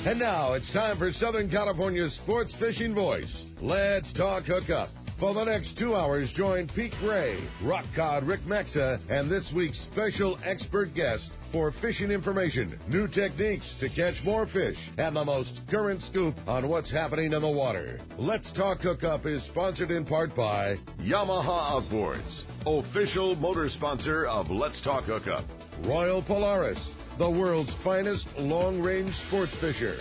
And now it's time for Southern California's sports fishing voice. Let's talk hookup. For the next 2 hours, join Pete Gray, rock cod Rick Maxa, and this week's special expert guest for fishing information, new techniques to catch more fish, and the most current scoop on what's happening in the water. Let's Talk Hookup is sponsored in part by Yamaha Outboards, official motor sponsor of Let's Talk Hookup. Royal Polaris, the world's finest long-range sports fisher.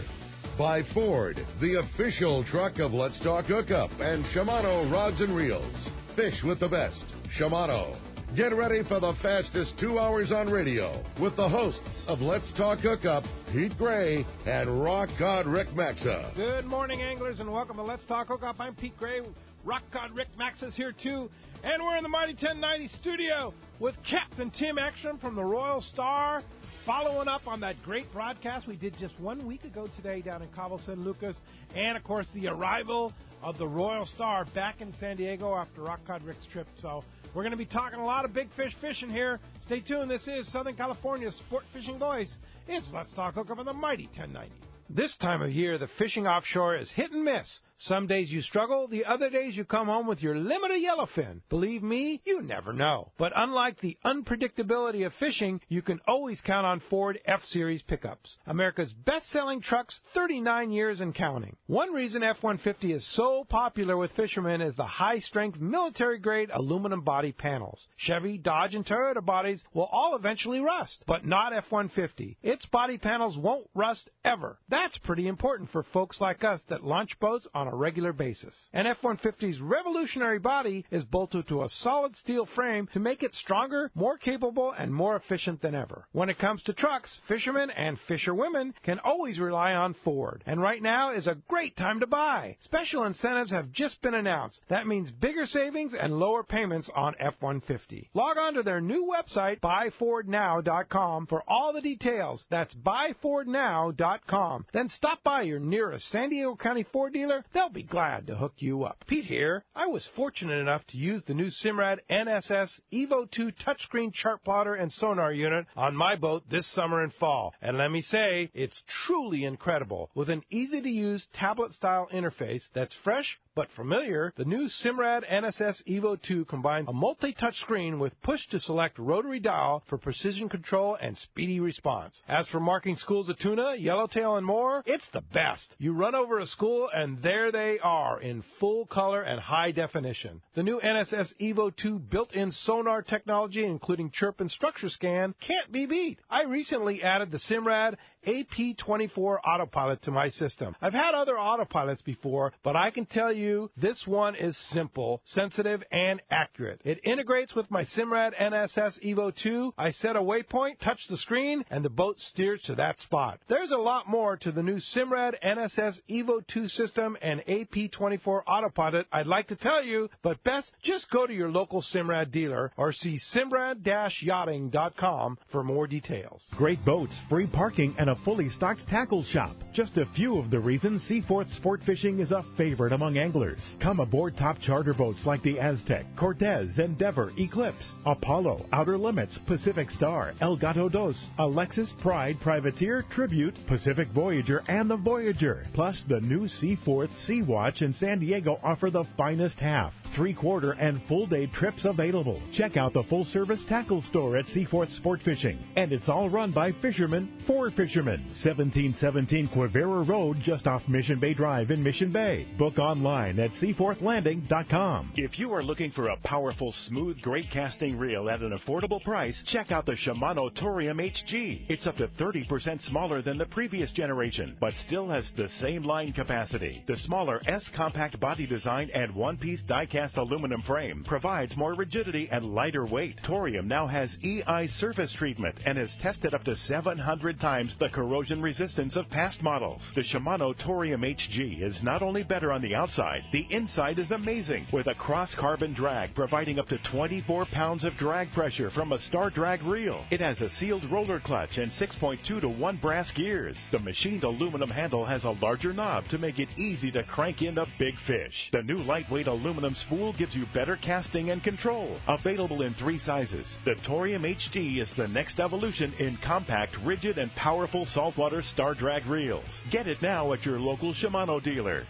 By Ford, the official truck of Let's Talk Hookup, and Shimano Rods and Reels. Fish with the best. Shimano. Get ready for the fastest 2 hours on radio with the hosts of Let's Talk Hookup, Pete Gray and Rock Cod Rick Maxa. Good morning, anglers, and welcome to Let's Talk Hookup. I'm Pete Gray. Rock Cod Rick Maxa's here, too. And we're in the Mighty 1090 studio with Captain Tim Ekstrom from the Royal Star, following up on that great broadcast we did just 1 week ago today down in Cabo San Lucas, and, of course, the arrival of the Royal Star back in San Diego after Rock Cod Rick's trip. So we're going to be talking a lot of big fish fishing here. Stay tuned. This is Southern California's sport fishing voice. It's Let's Talk Hookup on the Mighty 1090. This time of year, the fishing offshore is hit and miss. Some days you struggle, the other days you come home with your limit of yellowfin. Believe me, you never know. But unlike the unpredictability of fishing, you can always count on Ford F-Series pickups. America's best-selling trucks, 39 years and counting. One reason F-150 is so popular with fishermen is the high-strength military-grade aluminum body panels. Chevy, Dodge, and Toyota bodies will all eventually rust, but not F-150. Its body panels won't rust ever. That's pretty important for folks like us that launch boats on a regular basis. And F-150's revolutionary body is bolted to a solid steel frame to make it stronger, more capable, and more efficient than ever. When it comes to trucks, fishermen and fisherwomen can always rely on Ford. And right now is a great time to buy. Special incentives have just been announced. That means bigger savings and lower payments on F-150. Log on to their new website, buyfordnow.com, for all the details. That's buyfordnow.com. Then stop by your nearest San Diego County Ford dealer. They'll be glad to hook you up. Pete here. I was fortunate enough to use the new Simrad NSS Evo 2 touchscreen chart plotter and sonar unit on my boat this summer and fall. And let me say, it's truly incredible. With an easy-to-use tablet-style interface that's fresh but familiar, the new Simrad NSS Evo 2 combines a multi-touch screen with push-to-select rotary dial for precision control and speedy response. As for marking schools of tuna, yellowtail, and more, it's the best. You run over a school, and there they are in full color and high definition. The new NSS Evo 2 built-in sonar technology, including chirp and structure scan, can't be beat. I recently added the Simrad AP24 autopilot to my system. I've had other autopilots before, but I can tell you this one is simple, sensitive, and accurate. It integrates with my Simrad NSS Evo 2. I set a waypoint, touch the screen, and the boat steers to that spot. There's a lot more to the new Simrad NSS Evo 2 system and AP24 autopilot I'd like to tell you, but best just go to your local Simrad dealer or see simrad-yachting.com for more details. Great boats, free parking, and a fully stocked tackle shop. Just a few of the reasons Seaforth Sport Fishing is a favorite among anglers. Come aboard top charter boats like the Aztec, Cortez, Endeavor, Eclipse, Apollo, Outer Limits, Pacific Star, El Gato Dos, Alexis, Pride, Privateer, Tribute, Pacific Voyager, and the Voyager. Plus, the new Seaforth Sea Watch in San Diego offer the finest half, three-quarter, and full-day trips available. Check out the full-service tackle store at Seaforth Sport Fishing. And it's all run by fishermen for fishermen. 1717 Quivira Road, just off Mission Bay Drive in Mission Bay. Book online at seaforthlanding.com. If you are looking for a powerful, smooth, great casting reel at an affordable price, check out the Shimano Torium HG. It's up to 30% smaller than the previous generation, but still has the same line capacity. The smaller S-compact body design and one-piece die-cast aluminum frame provides more rigidity and lighter weight. Torium now has EI surface treatment and is tested up to 700 times the corrosion resistance of past models. The Shimano Torium HG is not only better on the outside, the inside is amazing, with a cross-carbon drag providing up to 24 pounds of drag pressure from a Star Drag reel. It has a sealed roller clutch and 6.2 to 1 brass gears. The machined aluminum handle has a larger knob to make it easy to crank in the big fish. The new lightweight aluminum spool gives you better casting and control. Available in 3 sizes, the Torium HD is the next evolution in compact, rigid, and powerful saltwater Star Drag reels. Get it now at your local Shimano dealer.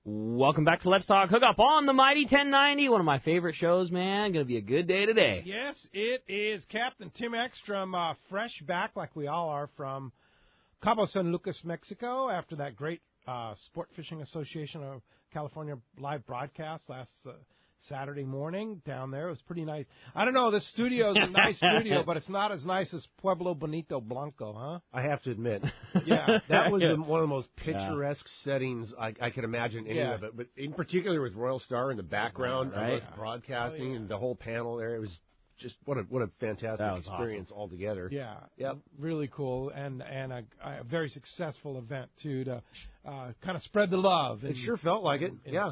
Welcome back to Let's Talk Hookup on the Mighty 1090. One of my favorite shows, man. Going to be a good day today. Yes, it is. Captain Tim Ekstrom, fresh back like we all are from Cabo San Lucas, Mexico, after that great Sport Fishing Association of California live broadcast last Saturday morning down there. It was pretty nice. I don't know, this studio is a nice studio, but it's not as nice as Pueblo Bonito Blanco, huh? I have to admit. Yeah. That was one of the most picturesque settings I could imagine any of it. But in particular with Royal Star in the background of us broadcasting and the whole panel there, it was just what a fantastic experience altogether. Yeah. Yep. Really cool and a very successful event too to kind of spread the love. It sure felt like it. Yeah.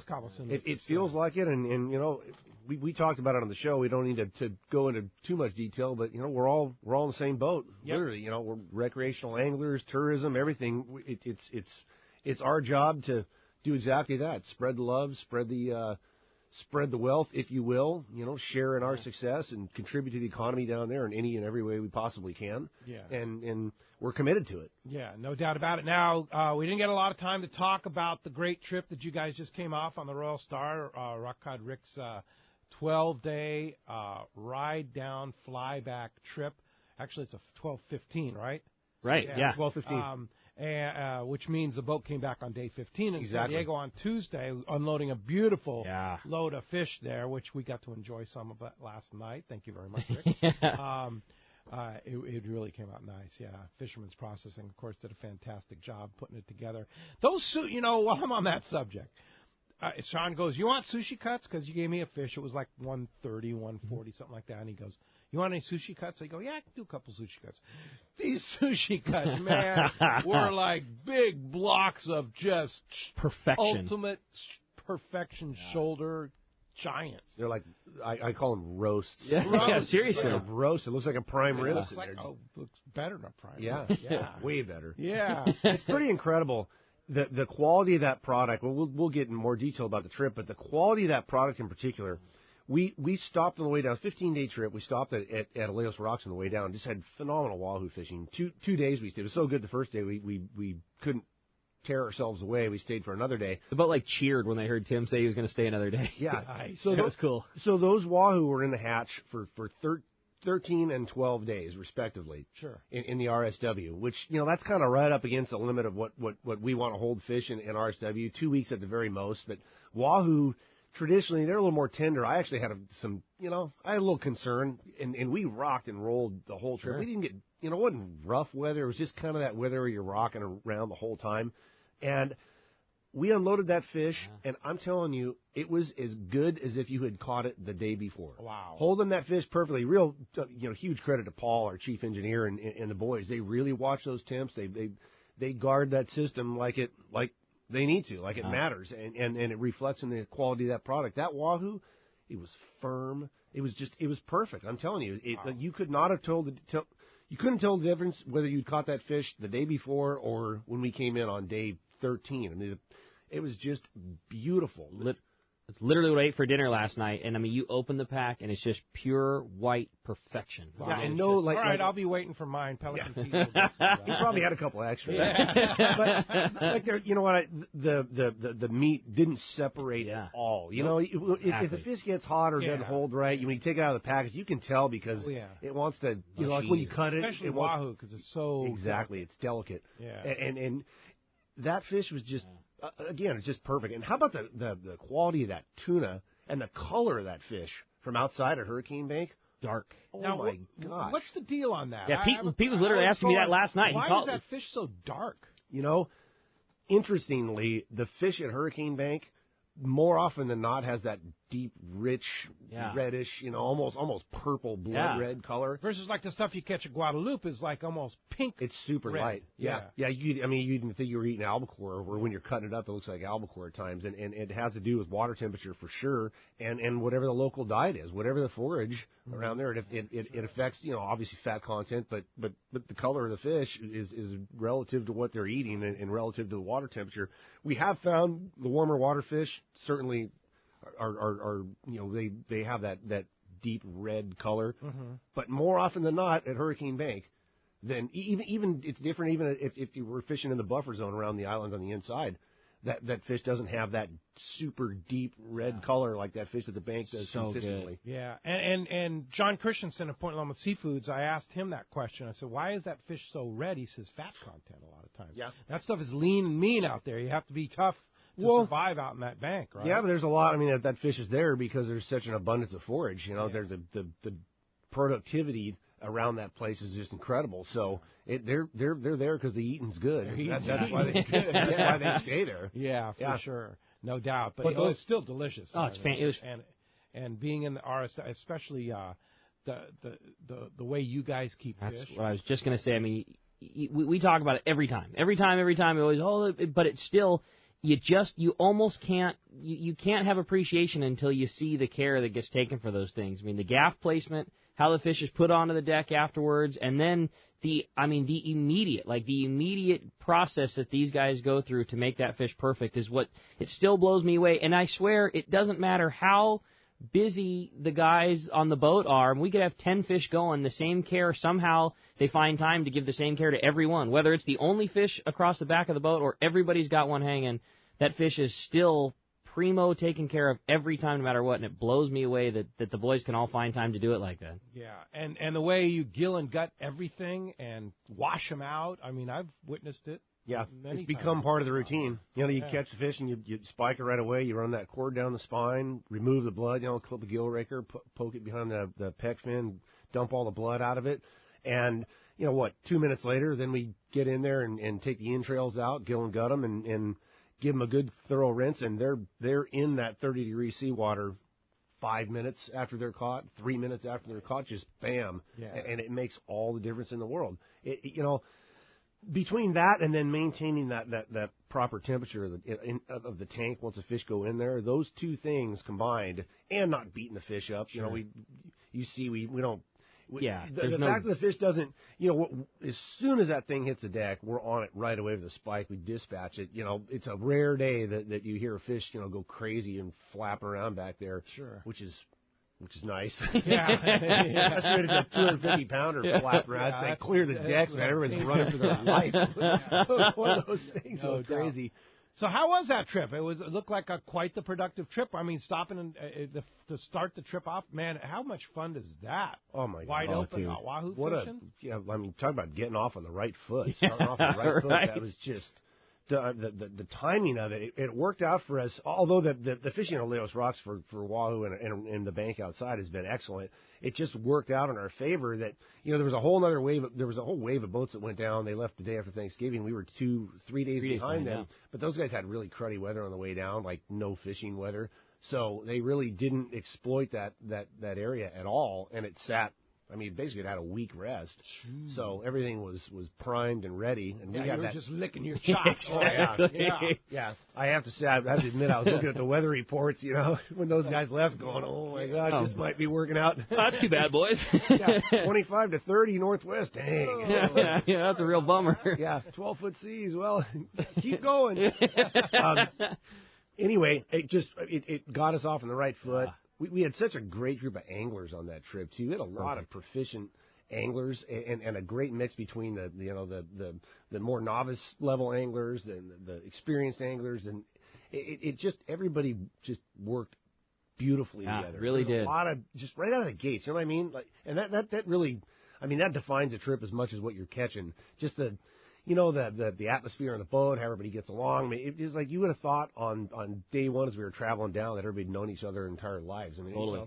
It feels like it, and you know, we talked about it on the show. We don't need to go into too much detail, but you know, we're all in the same boat. Yep. Literally, you know, we're recreational anglers, tourism, everything. It's our job to do exactly that. Spread the love, spread the wealth, if you will, you know, share in our success and contribute to the economy down there in any and every way we possibly can. Yeah. And we're committed to it. Yeah, no doubt about it. Now, we didn't get a lot of time to talk about the great trip that you guys just came off on the Royal Star, Rock Cod Rick's 12-day ride down, fly back trip. Actually, it's a 12-15, right? Right, yeah. 12-15. Which means the boat came back on day 15 in San Exactly. Diego on Tuesday, unloading a beautiful load of fish there, which we got to enjoy some of it last night. Thank you very much, Rick. It really came out nice, yeah. Fisherman's Processing, of course, did a fantastic job putting it together. Those, you know, while I'm on that subject, Sean goes, you want sushi cuts? Because you gave me a fish. It was like 130, 140, something like that. And he goes, you want any sushi cuts? I go, yeah, I can do a couple sushi cuts. These sushi cuts, man, were like big blocks of just perfection. Ultimate perfection shoulder giants. They're like, I call them roasts. Yeah, seriously. Like a roast. It looks like a prime rib. Looks better than a prime rib. Yeah. Way better. Yeah. It's pretty incredible. The quality of that product, well, we'll get in more detail about the trip, but the quality of that product in particular, we stopped on the way down, 15-day trip. We stopped at Aleos Rocks on the way down, just had phenomenal wahoo fishing. Two days we stayed. It was so good the first day, we couldn't tear ourselves away. We stayed for another day. The boat like cheered when they heard Tim say he was going to stay another day. Yeah. Nice. So that was cool. So those wahoo were in the hatch for 13 and 12 days, respectively. Sure. In the RSW, which, you know, that's kind of right up against the limit of what we want to hold fish in RSW, 2 weeks at the very most. But wahoo, traditionally, they're a little more tender. I actually had I had a little concern, and we rocked and rolled the whole trip. Sure. We didn't get, it wasn't rough weather. It was just kind of that weather where you're rocking around the whole time. And we unloaded that fish, and I'm telling you, it was as good as if you had caught it the day before. Wow. Holding that fish perfectly. Real, huge credit to Paul, our chief engineer, and the boys. They really watch those temps. They guard that system like they need to, like it matters, and it reflects in the quality of that product. That wahoo, it was firm. It was perfect. I'm telling you, you could not have you couldn't tell the difference whether you'd caught that fish the day before or when we came in on day 13. I mean, it was just beautiful. It's literally what I ate for dinner last night, and I mean, you open the pack, and it's just pure white perfection. Wow. Yeah, and all right, I'll be waiting for mine. Pelican Pete. He probably had a couple extra. Yeah. But like you know what? The meat didn't separate at all. You know, if the fish gets hot or doesn't hold right, when you take it out of the package, you can tell because it wants to. Like when you cut it, especially wahoo, because it's so exactly it's delicate. Yeah, and that fish was just. Again, it's just perfect. And how about the quality of that tuna and the color of that fish from outside of Hurricane Bank? Dark. Oh, now, my gosh. What's the deal on that? Yeah, Pete was literally asking me that last night. Why is that fish so dark? Interestingly, the fish at Hurricane Bank, more often than not, has that deep, rich, reddish, almost purple, blood red color. Versus like the stuff you catch at Guadalupe is like almost pink. It's super red. light. Yeah. You didn't think you were eating albacore, or when you're cutting it up, it looks like albacore at times. And it has to do with water temperature for sure, and whatever the local diet is, whatever the forage around there, it affects, obviously fat content, but the color of the fish is relative to what they're eating and relative to the water temperature. We have found the warmer water fish certainly are they have that deep red color, but more often than not at Hurricane Bank, then even it's different. Even if you were fishing in the buffer zone around the island on the inside, that fish doesn't have that super deep red color like that fish at the bank does consistently. Good. Yeah, and John Christensen of Point Loma Seafoods, I asked him that question. I said, why is that fish so red? He says fat content a lot of times. Yeah, that stuff is lean and mean out there. You have to be tough to survive out in that bank, right? Yeah, but there's a lot. I mean, that fish is there because there's such an abundance of forage. There's the productivity around that place is just incredible. So they're there because the eating's good. That's why they stay there. Yeah, for sure, no doubt. But it's still delicious. Oh, it's fantastic. And being in the RS, especially the way you guys keep fish. That's what I was just going to say. I mean, we talk about it every time. We always but it's still. You almost can't you can't have appreciation until you see the care that gets taken for those things. I mean, the gaff placement, how the fish is put onto the deck afterwards, and then the immediate process that these guys go through to make that fish perfect is what it still blows me away. And I swear it doesn't matter how busy the guys on the boat are. We could have 10 fish going, the same care. Somehow they find time to give the same care to everyone, whether it's the only fish across the back of the boat or everybody's got one hanging. That fish is still primo taken care of every time, no matter what, and it blows me away that the boys can all find time to do it like that. Yeah, and the way you gill and gut everything and wash them out, I mean, I've witnessed it. Yeah, it's become part of the routine. You catch the fish and you spike it right away. You run that cord down the spine, remove the blood, clip a gill raker, poke it behind the pec fin, dump all the blood out of it. And, 2 minutes later, then we get in there and take the entrails out, gill and gut them, and give them a good thorough rinse. And they're in that 30-degree seawater 5 minutes after they're caught, 3 minutes after they're caught, just bam. Yeah. And it makes all the difference in the world. Between that and then maintaining that proper temperature of the tank once the fish go in there, those two things combined, and not beating the fish up. Sure. We don't. The fact that the fish doesn't, as soon as that thing hits the deck, we're on it right away with a spike. We dispatch it. It's a rare day that you hear a fish, go crazy and flap around back there. Sure. Which is nice. Yeah. That's when it's a 250-pounder flapping around. It's like clear the decks, man. Everybody's running for their life. One of those things so crazy. So how was that trip? It looked like quite the productive trip. I mean, stopping to start the trip off, man, how much fun is that? Oh, my God. Wide open wahoo fishing? Talk about getting off on the right foot. Starting off on the right foot, that was just... The timing of it worked out for us. Although the fishing on Leos Rocks for wahoo and the bank outside has been excellent, it just worked out in our favor. That there was a whole wave of boats that went down. They left the day after Thanksgiving. We were 2-3 days behind them. But those guys had really cruddy weather on the way down, like no fishing weather. So they really didn't exploit that area at all, and it sat. I mean, basically, it had a week rest, so everything was primed and ready. And you were just licking your chops. Yeah. I have to say, I have to admit, I was looking at the weather reports, when those guys left, going, "Oh my gosh, this might be working out." That's too bad, boys. 25 to 30 northwest. Dang. Yeah, that's a real bummer. 12-foot seas. Well, keep going. Anyway, it got us off on the right foot. We had such a great group of anglers on that trip too. We had a lot of proficient anglers and a great mix between the more novice level anglers, the experienced anglers, and it just everybody just worked beautifully together. Really did. A lot of just right out of the gates. You know what I mean? And that really, that defines a trip as much as what you're catching. Just the atmosphere on the boat, how everybody gets along. I mean, it was like you would have thought on day one as we were traveling down that everybody had known each other their entire lives. I mean, totally.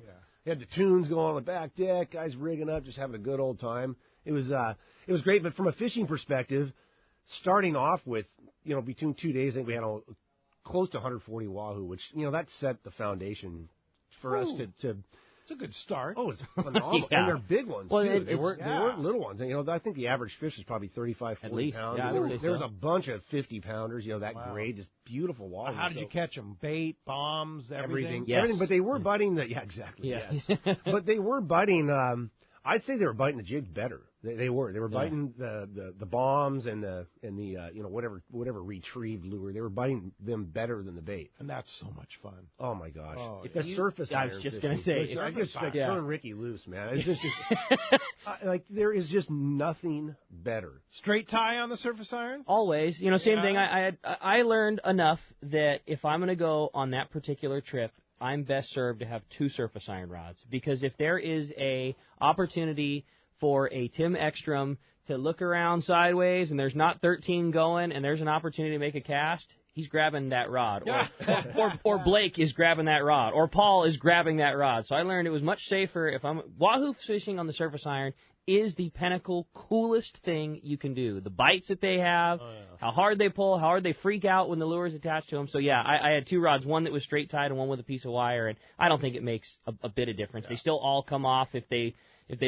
You had the tunes going on the back deck, guys rigging up, just having a good old time. It was great. But from a fishing perspective, starting off with, between 2 days, I think we had close to 140 wahoo, which, that set the foundation for us to. It's a good start. Oh, it's phenomenal. Yeah. And they're big ones, well, too. They weren't little ones. And, I think the average fish is probably 35, 40 At least. pounds. Yeah, I would say There's so. a bunch of 50-pounders, that grade, just beautiful walleye. How did you catch them? Bait, bombs, everything? Yes. Everything, but they were biting the, exactly, Yeah. yes. But they were biting, I'd say they were biting the jigs better. They were biting the bombs and the whatever retrieved lure. They were biting them better than the bait. And that's so much fun. Oh my gosh! Oh, the surface. I was just gonna say, I just turn Ricky loose, man. It's just like there is just nothing better. Straight tie on the surface iron? Always. Same thing. I learned enough that if I'm going to go on that particular trip, I'm best served to have 2 surface iron rods, because if there is a opportunity for a Tim Ekstrom to look around sideways and there's not 13 going and there's an opportunity to make a cast, he's grabbing that rod. Or Blake is grabbing that rod. Or Paul is grabbing that rod. So I learned it was much safer if I'm wahoo fishing on the surface iron is the pinnacle, coolest thing you can do. The bites that they have, how hard they pull, how hard they freak out when the lure is attached to them. So, yeah, I had 2 rods, one that was straight tied and one with a piece of wire, and I don't think it makes a bit of difference. They still all come off if they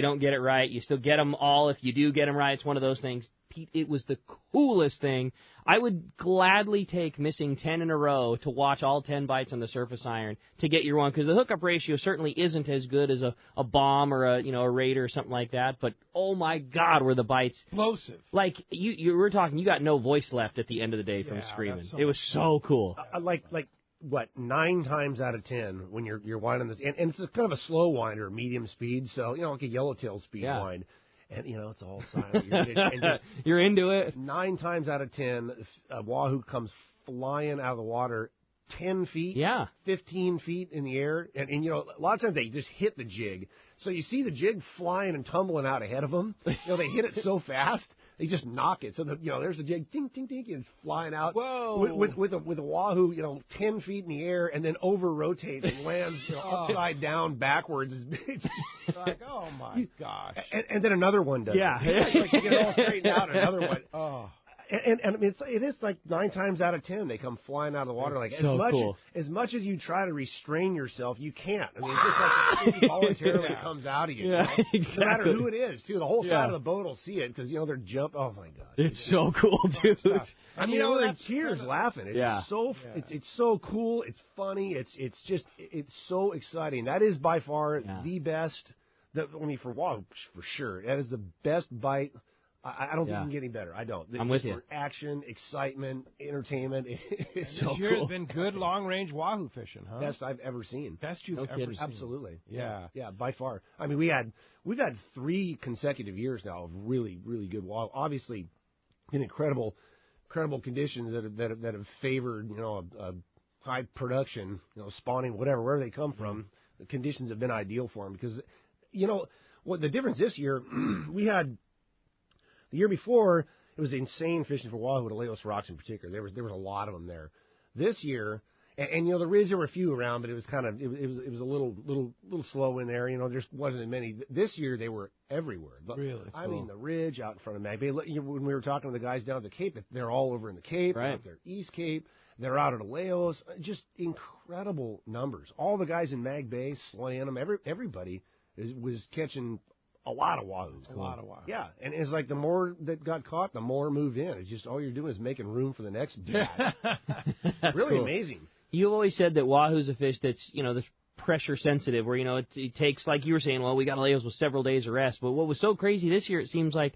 don't get it right. You still get them all if you do get them right. It's one of those things. Pete, it was the coolest thing. I would gladly take missing 10 in a row to watch all 10 bites on the surface iron to get your one, because the hookup ratio certainly isn't as good as a bomb or a raider or something like that. But oh my God, were the bites explosive? Like you were talking, you got no voice left at the end of the day from screaming. It was so cool. What 9 times out of 10 when you're winding this, and it's kind of a slow winder, medium speed, so like a yellowtail speed wind. And, it's all silent. You're into it. 9 times out of 10, a wahoo comes flying out of the water 10 feet, 15 feet in the air. And a lot of times they just hit the jig. So you see the jig flying and tumbling out ahead of them. They hit it so fast, they just knock it. So, there's the jig, ting, ting, ting, and flying out. Whoa. With a wahoo, 10 feet in the air and then over-rotates and lands, upside down, backwards. It's just like, oh, my gosh. And then another one does it. Like you get it all straightened out, another one. Oh. And I mean, it is like 9 times out of 10 they come flying out of the water. Like as much as you try to restrain yourself, you can't. I mean, it's just like involuntarily comes out of you. Exactly. No matter who it is, too. The whole side of the boat will see it because they're Oh my gosh, it's so cool, dude. I mean, we're in tears laughing. It's it's so cool. It's funny. It's so exciting. That is by far the best. For wahoo, for sure. That is the best bite. I don't think you can get any better. I don't. I'm with you. For action, excitement, entertainment. It's so cool. It's been good long-range wahoo fishing, huh? Best I've ever seen. Best you've ever seen. Absolutely. Yeah, by far. I mean, we've had 3 consecutive years now of really, really good wahoo. Obviously, in incredible conditions that have favored a high production, spawning, wherever they come from. The conditions have been ideal for them because what the difference this year we had. The year before, it was insane fishing for wahoo at Aleos Rocks in particular. There was a lot of them there. This year, and the ridge, there were a few around, but it was kind of it was a little slow in there. There wasn't as many. This year they were everywhere. But, really, I mean, the ridge out in front of Mag Bay. When we were talking to the guys down at the Cape, they're all over in the Cape. Right. They're East Cape. They're out at Aleos. Just incredible numbers. All the guys in Mag Bay slaying them. Everybody was catching a lot of wahoo. A lot of wahoo. Yeah, and it's like the more that got caught, the more moved in. It's just all you're doing is making room for the next batch. Really amazing. You've always said that wahoo's a fish that's, that's pressure sensitive, where, it takes, like you were saying, well, we got Aleos with several days of rest. But what was so crazy this year, it seems like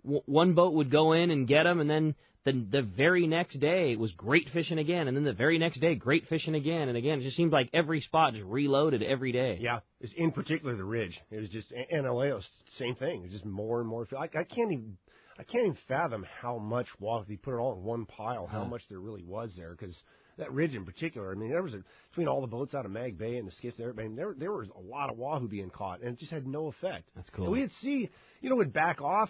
one boat would go in and get them, and then the very next day it was great fishing again, and then the very next day great fishing again, and again. It just seemed like every spot just reloaded every day. Yeah, it's in particular the ridge. It was just, and Aleos, same thing. It was just more and more. I can't even fathom how much wahoo, if you put it all in one pile, how much there really was there, because that ridge in particular, I mean, there was between all the boats out of Mag Bay and the skiffs there, there was a lot of wahoo being caught, and it just had no effect. That's cool. And we'd see, would back off.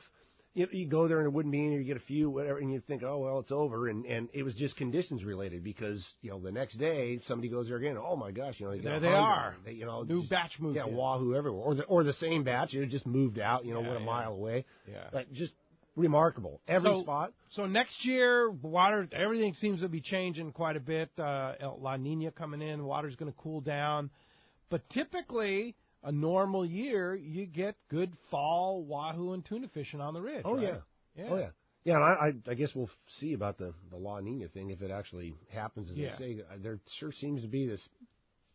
You go there and it wouldn't be any, or you get a few, whatever, and you think, oh, well, it's over. And it was just conditions related because, the next day somebody goes there again. Oh, my gosh, there they are. New batch moved in. Wahoo everywhere. Or the same batch. It just moved out, went a mile away. Yeah. Like, just remarkable. Every spot. So next year, everything seems to be changing quite a bit. La Nina coming in. Water's going to cool down. But typically, a normal year, you get good fall wahoo and tuna fishing on the ridge. Oh, right? yeah. Oh, yeah. Yeah, and I guess we'll see about the La Nina thing if it actually happens, as they say. There sure seems to be this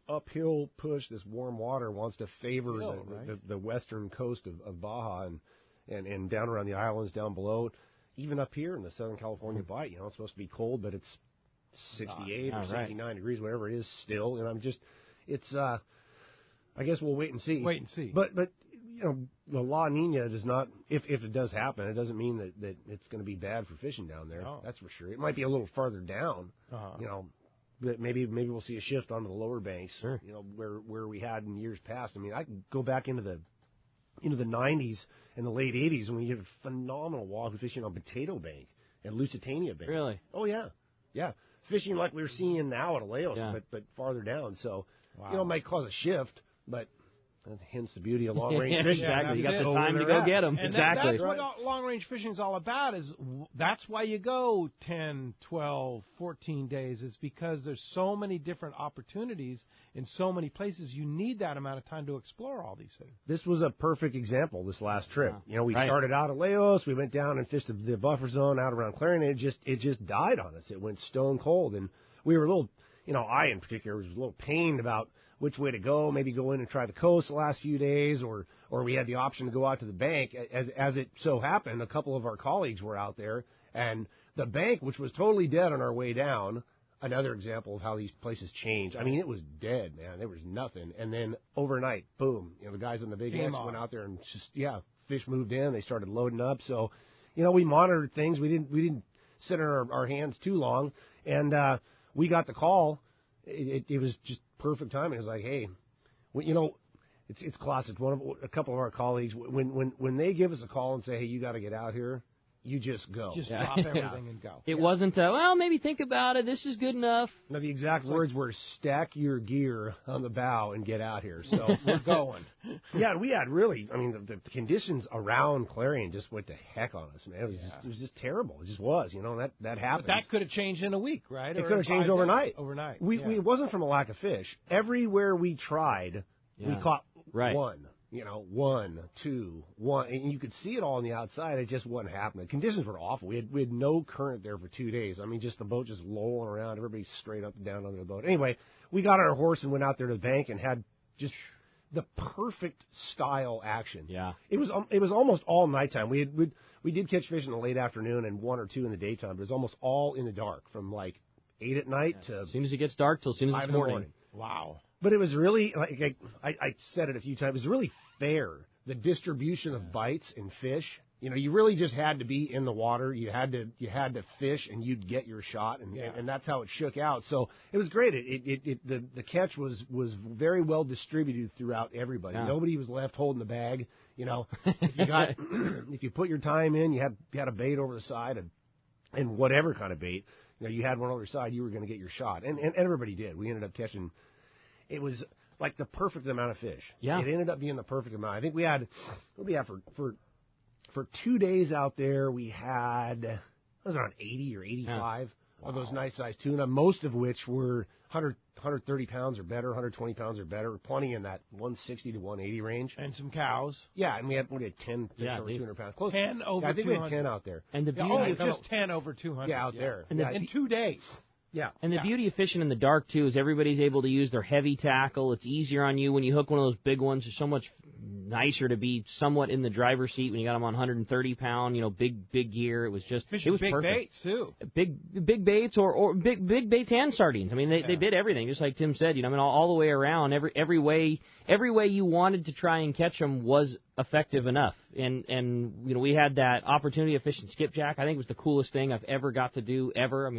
uphill push. This warm water wants to favor the western coast of Baja and down around the islands down below. Even up here in the Southern California Bight, it's supposed to be cold, but it's 68 or 69 degrees, whatever it is still. And I guess we'll wait and see. But the La Nina does not, if it does happen, it doesn't mean that it's going to be bad for fishing down there. No. That's for sure. It might be a little farther down, but maybe we'll see a shift onto the lower banks, sure. Where we had in years past. I mean, I can go back into the 90s and the late 80s when we had phenomenal wahoo fishing on Potato Bank and Lusitania Bank. Really? Oh, yeah. Yeah. Fishing like we're seeing now at Aleos, but farther down. So, it might cause a shift, but hence the beauty of long-range fishing. Exactly. You got the time to go get them. And exactly. That's what long-range fishing is all about. That's why you go 10, 12, 14 days, is because there's so many different opportunities in so many places. You need that amount of time to explore all these things. This was a perfect example, this last trip. We started out at Aleos. We went down and fished the buffer zone out around Clarion. It just died on us. It went stone cold. And we were a little, I in particular was a little pained about which way to go, maybe go in and try the coast the last few days, or we had the option to go out to the bank. As it so happened, a couple of our colleagues were out there, and the bank, which was totally dead on our way down, another example of how these places change. I mean, it was dead, man. There was nothing. And then overnight, boom, the guys on the big X went out there and just, fish moved in. They started loading up. So, we monitored things. We didn't sit on our hands too long, and we got the call. It was just perfect timing. It was like, hey, it's classic. A couple of our colleagues, when they give us a call and say, hey, you got to get out here, you just go. Just drop everything and go. It wasn't, maybe think about it. This is good enough. No, the exact words were, stack your gear on the bow and get out here. So we're going. Yeah, we had really, the conditions around Clarion just went to heck on us, man. It was just terrible. It just was, that happened. But that could have changed in a week, right? It could have changed overnight. It wasn't from a lack of fish. Everywhere we tried, we caught one. 1, 2, 1, and you could see it all on the outside. It just wasn't happening. The conditions were awful. We had no current there for 2 days. Just the boat just lolling around. Everybody straight up and down under the boat. Anyway, we got on our horse and went out there to the bank and had just the perfect style action. Yeah, it was almost all nighttime. We did catch fish in the late afternoon and 1 or 2 in the daytime, but it was almost all in the dark from like 8 at night to as soon as it gets dark till as soon as it's morning. Wow. But it was really, like I said it a few times, it was really fair, the distribution of bites and fish. You really just had to be in the water. You had to fish, and you'd get your shot, and that's how it shook out. So it was great. The catch was very well distributed throughout everybody. Yeah. Nobody was left holding the bag. If you put your time in, you had a bait over the side, and whatever kind of bait, you had one over the side, you were going to get your shot, and everybody did. We ended up catching. It was like the perfect amount of fish. Yeah. It ended up being the perfect amount. I think we had, for 2 days out there, we had, it was around 80 or 85 of those nice sized tuna, most of which were 130 pounds or better, 120 pounds or better, plenty in that 160 to 180 range. And some cows. Yeah, and we had 10 fish over 200 pounds. Close. 10 over 200. I think we had 10 out there. And the beauty just 10 over 200. Yeah, out there. And in 2 days. Yeah. And the beauty of fishing in the dark, too, is everybody's able to use their heavy tackle. It's easier on you when you hook one of those big ones. It's so much nicer to be somewhat in the driver's seat when you got them on 130-pound, big gear. It was just, fishing it was big perfect. Baits, too. Big baits or big baits and sardines. They bit everything, just like Tim said. All the way around, every way you wanted to try and catch them was effective enough. And we had that opportunity of fishing skipjack. I think it was the coolest thing I've ever got to do ever.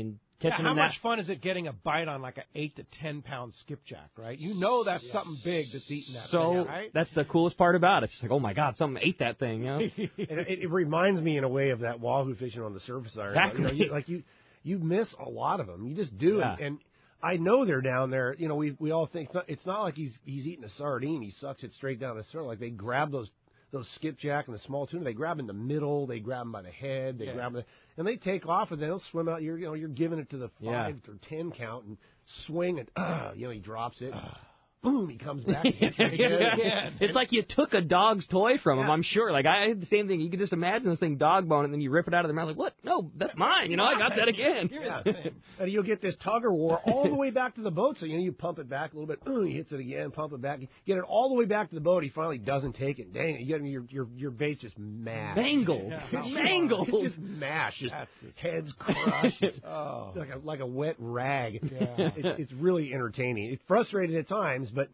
How much fun is it getting a bite on like an 8 to 10 pound skipjack, right? That's something big that's eating that thing, right? That's the coolest part about it. It's like, oh my God, something ate that thing. It reminds me in a way of that wahoo fishing on the surface iron. Exactly. You miss a lot of them. You just do. Yeah. And I know they're down there. We all think it's not like he's eating a sardine. He sucks it straight down his throat. Like they grab those skipjack and the small tuna, they grab in the middle, they grab them by the head, they grab them, and they take off, and then they'll swim out. You're giving it to the 5 or 10 count and swing, and he drops it. boom, he comes back. He hits it again. It's like you took a dog's toy from him, I'm sure. Like, I had the same thing. You could just imagine this thing dog bone, and then you rip it out of their mouth. Like, what? No, that's mine. You know, I got that again. Yeah. And you'll get this tug of war all the way back to the boat. So, you pump it back a little bit. He hits it again, pump it back. Get it all the way back to the boat. He finally doesn't take it. Dang it. You get your bait's just mashed. Mangled. Mangled. It's just mashed. Just heads crushed. It's like a wet rag. Yeah. It's really entertaining. It's frustrating at times, but,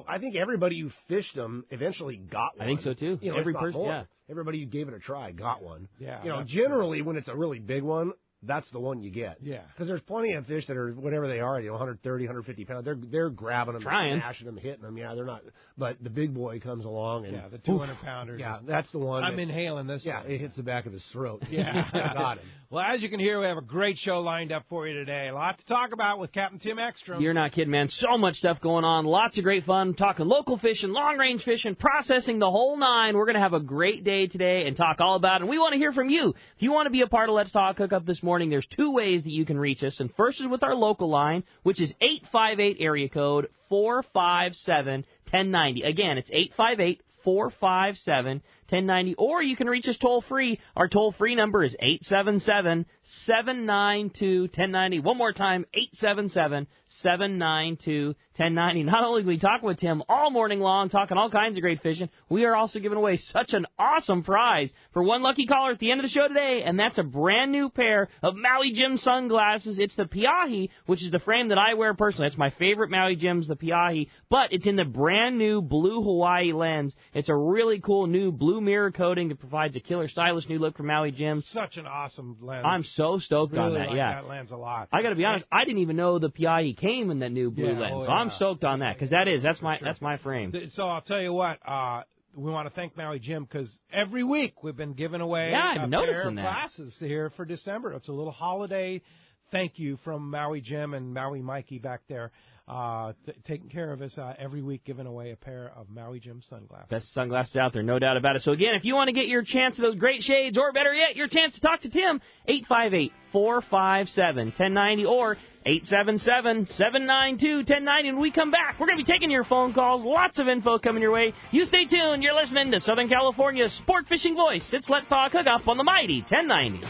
I think everybody who fished them eventually got one. I think so, too. Every person, everybody who gave it a try got one. Yeah. Generally, when it's a really big one, that's the one you get. Yeah. Because there's plenty of fish that are whatever they are, 130, 150 pounds. They're grabbing them, smashing them, hitting them. Yeah, they're not. But the big boy comes along and the 200-pounder. Yeah, that's the one. I'm inhaling this. Yeah, it hits the back of his throat. Yeah, got him. Well, as you can hear, we have a great show lined up for you today. A lot to talk about with Captain Tim Ekstrom. You're not kidding, man. So much stuff going on. Lots of great fun. Talking local fishing, long-range fishing, processing, the whole nine. We're going to have a great day today and talk all about it. And we want to hear from you. If you want to be a part of Let's Talk Hookup this morning, there's two ways that you can reach us. And first is with our local line, which is 858 area code 457-1090. Again, it's 858-457-1090. Or you can reach us toll-free. Our toll-free number is 877-792-1090. One more time, 877-792-1090. Not only do we talk with Tim all morning long, talking all kinds of great fishing, we are also giving away such an awesome prize for one lucky caller at the end of the show today, and that's a brand new pair of Maui Jim sunglasses. It's the Piahi, which is the frame that I wear personally. It's my favorite Maui Jim's, the Piahi, but it's in the brand new blue Hawaii lens. It's a really cool new blue mirror coating that provides a killer, stylish new look for Maui Jim. Such an awesome lens. I'm so stoked on that. Like yeah, that lens a lot. I got to be honest. I didn't even know the Piahi came in that new blue lens. So I'm stoked on that because that's my frame. So I'll tell you what. We want to thank Maui Jim because every week we've been giving away I'm a noticing pair of that. glasses here for December. It's a little holiday thank you from Maui Jim and Maui Mikey back there. Taking care of us every week, giving away a pair of Maui Jim sunglasses. Best sunglasses out there, no doubt about it. So, again, if you want to get your chance of those great shades, or better yet, your chance to talk to Tim, 858-457-1090 or 877-792-1090. When we come back, we're going to be taking your phone calls. Lots of info coming your way. You stay tuned. You're listening to Southern California's sport fishing voice. It's Let's Talk Hookup on the mighty 1090.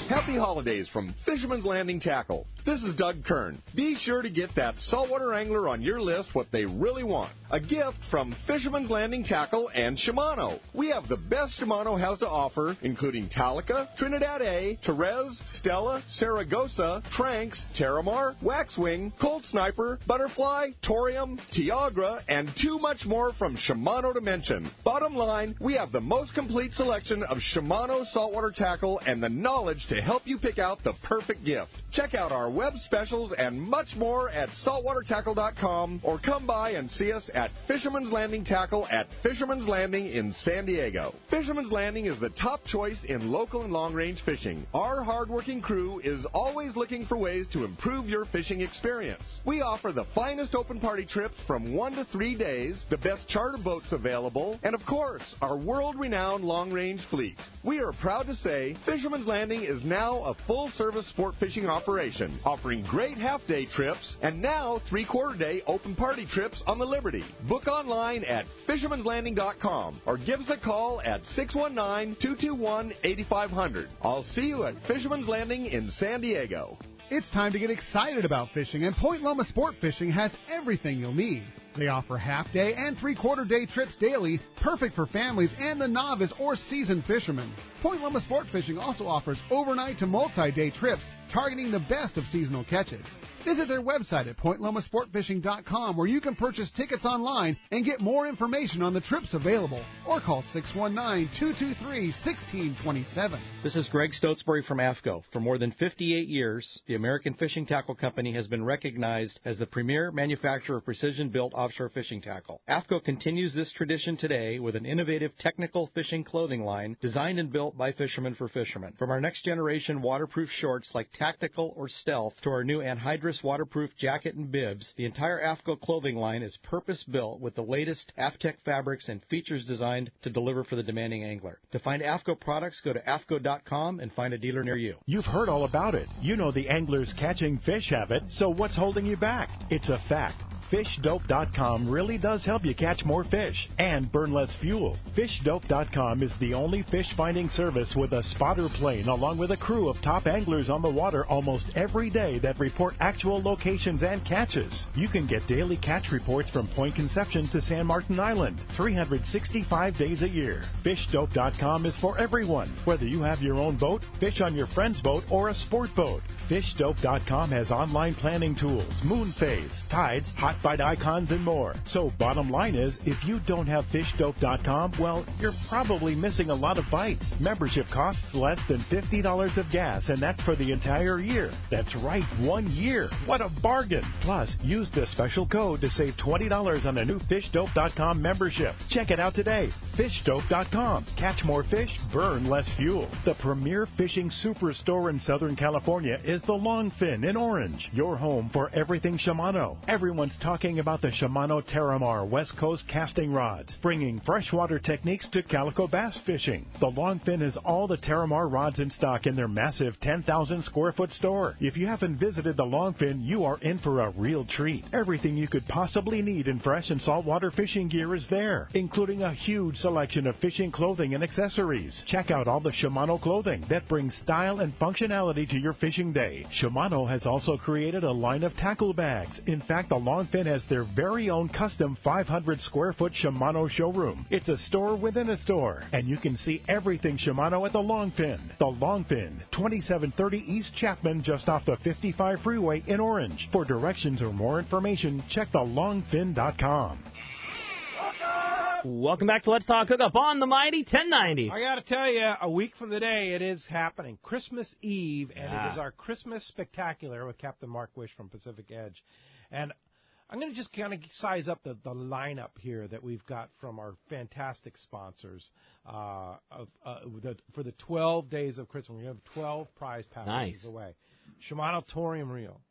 Happy holidays from Fisherman's Landing Tackle. This is Doug Kern. Be sure to get that saltwater angler on your list what they really want. A gift from Fisherman's Landing Tackle and Shimano. We have the best Shimano has to offer, including Talica, Trinidad A, Therese, Stella, Saragossa, Tranks, Terramar, Waxwing, Cold Sniper, Butterfly, Torium, Tiagra, and too much more from Shimano to mention. Bottom line, we have the most complete selection of Shimano saltwater tackle and the knowledge to help you pick out the perfect gift. Check out our web specials and much more at saltwatertackle.com or come by and see us at Fisherman's Landing Tackle at Fisherman's Landing in San Diego. Fisherman's Landing is the top choice in local and long-range fishing. Our hard-working crew is always looking for ways to improve your fishing experience. We offer the finest open party trips from 1 to 3 days, the best charter boats available, and of course, our world-renowned long-range fleet. We are proud to say Fisherman's Landing is now a full-service sport fishing operation, offering great half-day trips and now 3/4-day open party trips on the Liberty. Book online at fishermanslanding.com or give us a call at 619-221-8500. I'll see you at Fisherman's Landing in San Diego. It's time to get excited about fishing, and Point Loma Sport Fishing has everything you'll need. They offer half-day and 3/4-day trips daily, perfect for families and the novice or seasoned fishermen. Point Loma Sport Fishing also offers overnight to multi-day trips, targeting the best of seasonal catches. Visit their website at pointlomasportfishing.com, where you can purchase tickets online and get more information on the trips available, or call 619-223-1627. This is Greg Stotesbury from AFCO. For more than 58 years, the American Fishing Tackle Company has been recognized as the premier manufacturer of precision-built offshore fishing tackle. AFCO continues this tradition today with an innovative technical fishing clothing line designed and built by fishermen for fishermen. From our next generation waterproof shorts like Tactical or Stealth to our new anhydrous waterproof jacket and bibs, the entire AFCO clothing line is purpose-built with the latest AFTEC fabrics and features designed to deliver for the demanding angler. To find AFCO products, go to AFCO.com and find a dealer near you. You've heard all about it. You know the anglers catching fish have it, so what's holding you back? It's a fact. FishDope.com really does help you catch more fish and burn less fuel. FishDope.com is the only fish finding service with a spotter plane along with a crew of top anglers on the water almost every day that report actual locations and catches. You can get daily catch reports from Point Conception to San Martin Island, 365 days a year. FishDope.com is for everyone, whether you have your own boat, fish on your friend's boat, or a sport boat. FishDope.com has online planning tools, moon phase, tides, hot bite icons, and more. So bottom line is, if you don't have FishDope.com, well, you're probably missing a lot of bites. Membership costs less than $50 of gas, and that's for the entire year. That's right, 1 year. What a bargain. Plus, use the special code to save $20 on a new FishDope.com membership. Check it out today. FishDope.com. Catch more fish, burn less fuel. The premier fishing superstore in Southern California is the Longfin in Orange, your home for everything Shimano. Everyone's talking about the Shimano Terramar West Coast casting rods, bringing freshwater techniques to calico bass fishing. The Longfin has all the Terramar rods in stock in their massive 10,000 square foot store. If you haven't visited the Longfin, you are in for a real treat. Everything you could possibly need in fresh and saltwater fishing gear is there, including a huge selection of fishing clothing and accessories. Check out all the Shimano clothing that brings style and functionality to your fishing day. Shimano has also created a line of tackle bags. In fact, the Longfin has their very own custom 500 square foot Shimano showroom. It's a store within a store, and you can see everything Shimano at the Longfin. The Longfin, 2730 East Chapman, just off the 55 freeway in Orange. For directions or more information, check thelongfin.com. Welcome back to Let's Talk Hookup on the Mighty 1090. I got to tell you, a week from today, it is happening. Christmas Eve, and it is our Christmas Spectacular with Captain Mark Wish from Pacific Edge. And I'm going to just kind of size up the lineup here that we've got from our fantastic sponsors for the 12 days of Christmas. We have 12 prize packages away. Shimano Torium Reel.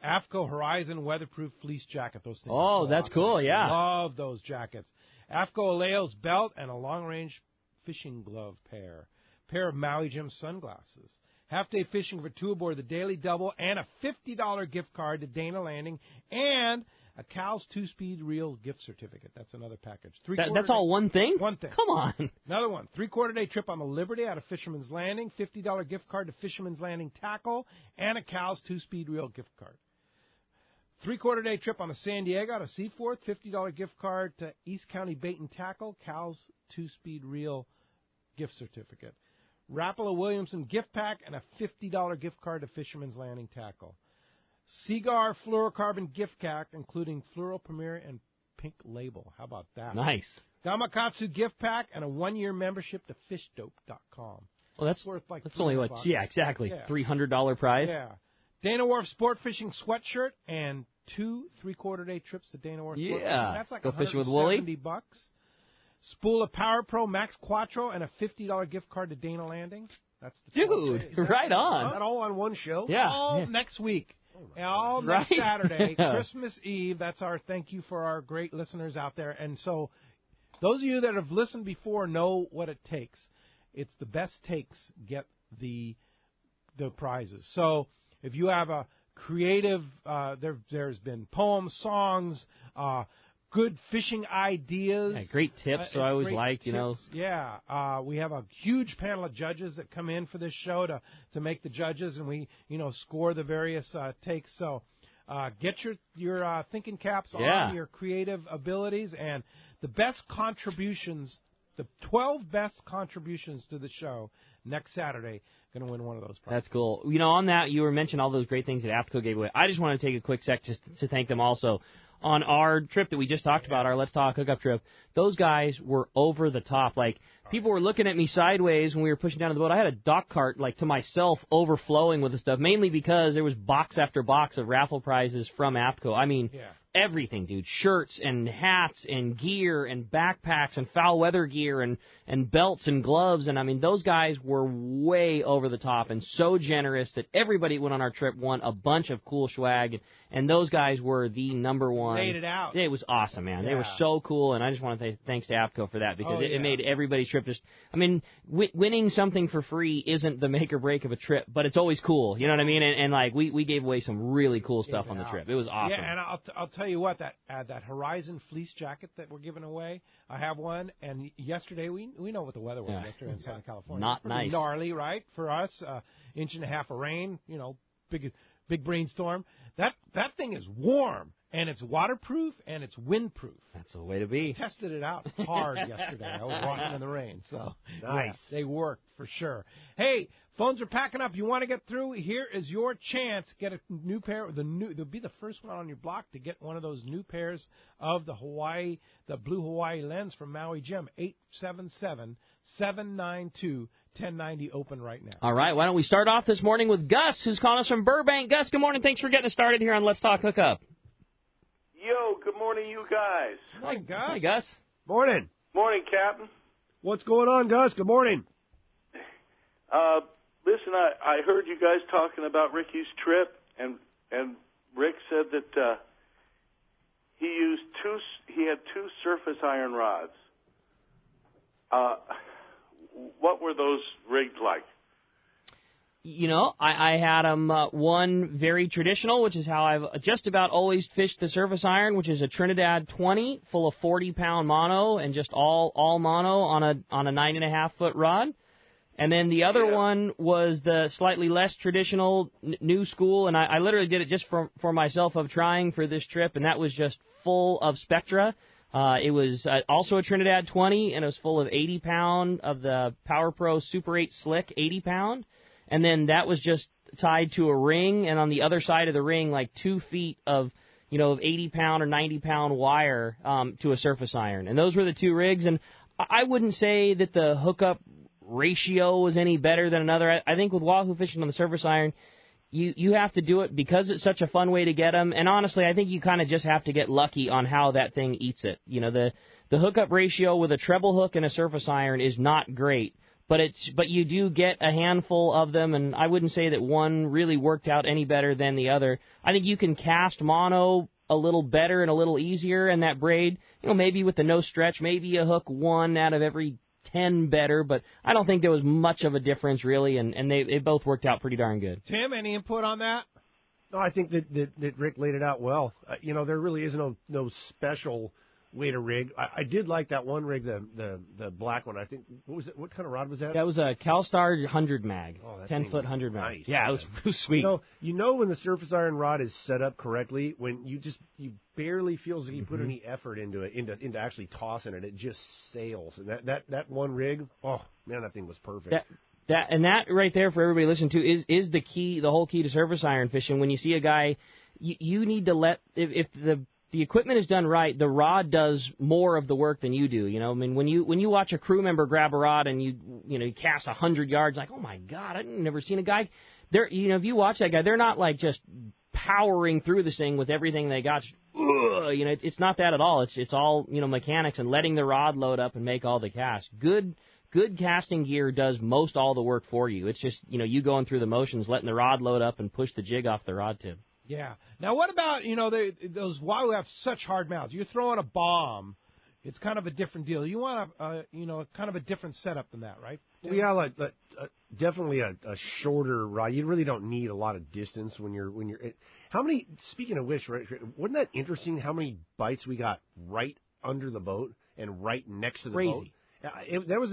AFCO Horizon Weatherproof Fleece Jacket. Those things. Oh, that's cool, yeah. Love those jackets. AFCO Aleo's belt and a long-range fishing glove pair. Pair of Maui Jim sunglasses. Half-day fishing for two aboard the Daily Double and a $50 gift card to Dana Landing and a Cal's 2-speed reel gift certificate. That's another package. That's all one thing? One thing. Come on. Another one. 3/4-day trip on the Liberty out of Fisherman's Landing, $50 gift card to Fisherman's Landing Tackle, and a Cal's 2-speed reel gift card. 3/4-day trip on the San Diego out of Seaforth, $50 gift card to East County Bait and Tackle, Cal's 2-speed reel gift certificate. Rapala Williamson gift pack and a $50 gift card to Fisherman's Landing Tackle. Seagar fluorocarbon gift pack, including Fluoro Premier and Pink Label. How about that? Nice. Gamakatsu gift pack and a 1-year membership to fishdope.com. Well, that's worth like that's only what? $300. Yeah, exactly. Yeah. $300 prize. Yeah. Dana Wharf Sport Fishing sweatshirt and 2 3/4-day trips to Dana Wharf Sport Fishing. That's like go fishing with Wooly. $170. Spool of Power Pro Max Quattro and a $50 gift card to Dana Landing. That's the dude. Right on. Is that all on one show? Yeah. All next week. All next Saturday, Christmas Eve. That's our thank you for our great listeners out there. And so those of you that have listened before know what it takes. It's the best takes get the prizes. So if you have a creative, there's been poems, songs, good fishing ideas. Yeah, great tips. So I always liked, tips. Yeah. We have a huge panel of judges that come in for this show to make the judges, and we, score the various takes. So get your thinking caps on, your creative abilities, and the best contributions, the 12 best contributions to the show next Saturday. Going to win one of those prizes. That's cool. On that, you were mentioning all those great things that AFCO gave away. I just want to take a quick sec just to thank them also. On our trip that we just talked about, our Let's Talk Hookup trip, those guys were over the top. Like, people were looking at me sideways when we were pushing down to the boat. I had a dock cart, to myself, overflowing with the stuff, mainly because there was box after box of raffle prizes from AFCO. I mean, everything, dude. Shirts and hats and gear and backpacks and foul weather gear and belts and gloves. And, I mean, those guys were way over the top and so generous that everybody who went on our trip won a bunch of cool swag. And those guys were the number one. Laid it out. It was awesome, man. Yeah. They were so cool, and I just want to say thanks to AFCO for that because it made everybody's trip just. I mean, winning something for free isn't the make or break of a trip, but it's always cool. You know what I mean? And we gave away some really cool stuff on the trip. It was awesome. Yeah, and I'll tell tell you what, that Horizon fleece jacket that we're giving away, I have one, and yesterday, we know what the weather was yesterday in Southern California. Not nice. Gnarly, right, for us, inch and a half of rain, big brainstorm. That thing is warm, and it's waterproof, and it's windproof. That's the way to be. Tested it out hard yesterday. I was walking in the rain, so nice. Yeah, they work for sure. Hey, phones are packing up. You want to get through? Here is your chance. Get a new pair. They'll be the first one on your block to get one of those new pairs of the Blue Hawaii lens from Maui Jim. 877-792-1090 open right now. All right, why don't we start off this morning with Gus, who's calling us from Burbank. Gus, good morning. Thanks for getting us started here on Let's Talk Hookup. Yo, good morning, you guys. Hi, Gus. Hey, Gus. Morning. Morning, Captain. What's going on, Gus? Good morning. Listen, I heard you guys talking about Ricky's trip, and Rick said that he had two surface iron rods. What were those rigged like? I had them one very traditional, which is how I've just about always fished the surface iron, which is a Trinidad 20 full of 40-pound mono and just all mono on a 9.5-foot rod. And then the other one was the slightly less traditional new school, and I literally did it just for myself of trying for this trip, and that was just full of Spectra. It was also a Trinidad 20, and it was full of 80-pound of the Power Pro Super 8 Slick 80-pound. And then that was just tied to a ring, and on the other side of the ring, like 2 feet of 80-pound or 90-pound wire to a surface iron. And those were the two rigs. And I wouldn't say that the hookup ratio was any better than another. I think with wahoo fishing on the surface iron, you have to do it because it's such a fun way to get them. And honestly, I think you kind of just have to get lucky on how that thing eats it. The hookup ratio with a treble hook and a surface iron is not great. But you do get a handful of them, and I wouldn't say that one really worked out any better than the other. I think you can cast mono a little better and a little easier in that braid. Maybe with the no stretch, maybe a hook 1 out of every 10 better, but I don't think there was much of a difference really, and they both worked out pretty darn good. Tim, any input on that? No, I think that Rick laid it out well. There really is no special way to rig. I did like that one rig, the black one. I think what kind of rod was that? That was a CalStar 100 mag, 10-foot 100 mag. Nice. Yeah, it was sweet. You know when the surface iron rod is set up correctly, when you barely feels like you put any effort into it, into actually tossing it, it just sails. And that one rig, oh man, that thing was perfect. That right there for everybody to listen to is the key, the whole key to surface iron fishing. When you see a guy, you need to let if the equipment is done right, the rod does more of the work than you do. I mean, when you watch a crew member grab a rod and you cast 100 yards, like, oh my God, I've never seen a guy. If you watch that guy, they're not like just powering through this thing with everything they got. It's not that at all. It's all mechanics and letting the rod load up and make all the casts. Good casting gear does most all the work for you. It's just you going through the motions, letting the rod load up and push the jig off the rod tip. Yeah. Now, what about, those wahoo have such hard mouths. You're throwing a bomb. It's kind of a different deal. You want kind of a different setup than that, right? Yeah, definitely a shorter rod. You really don't need a lot of distance when you're. How many? Speaking of which, wasn't that interesting? How many bites we got right under the boat and right next to the boat? There was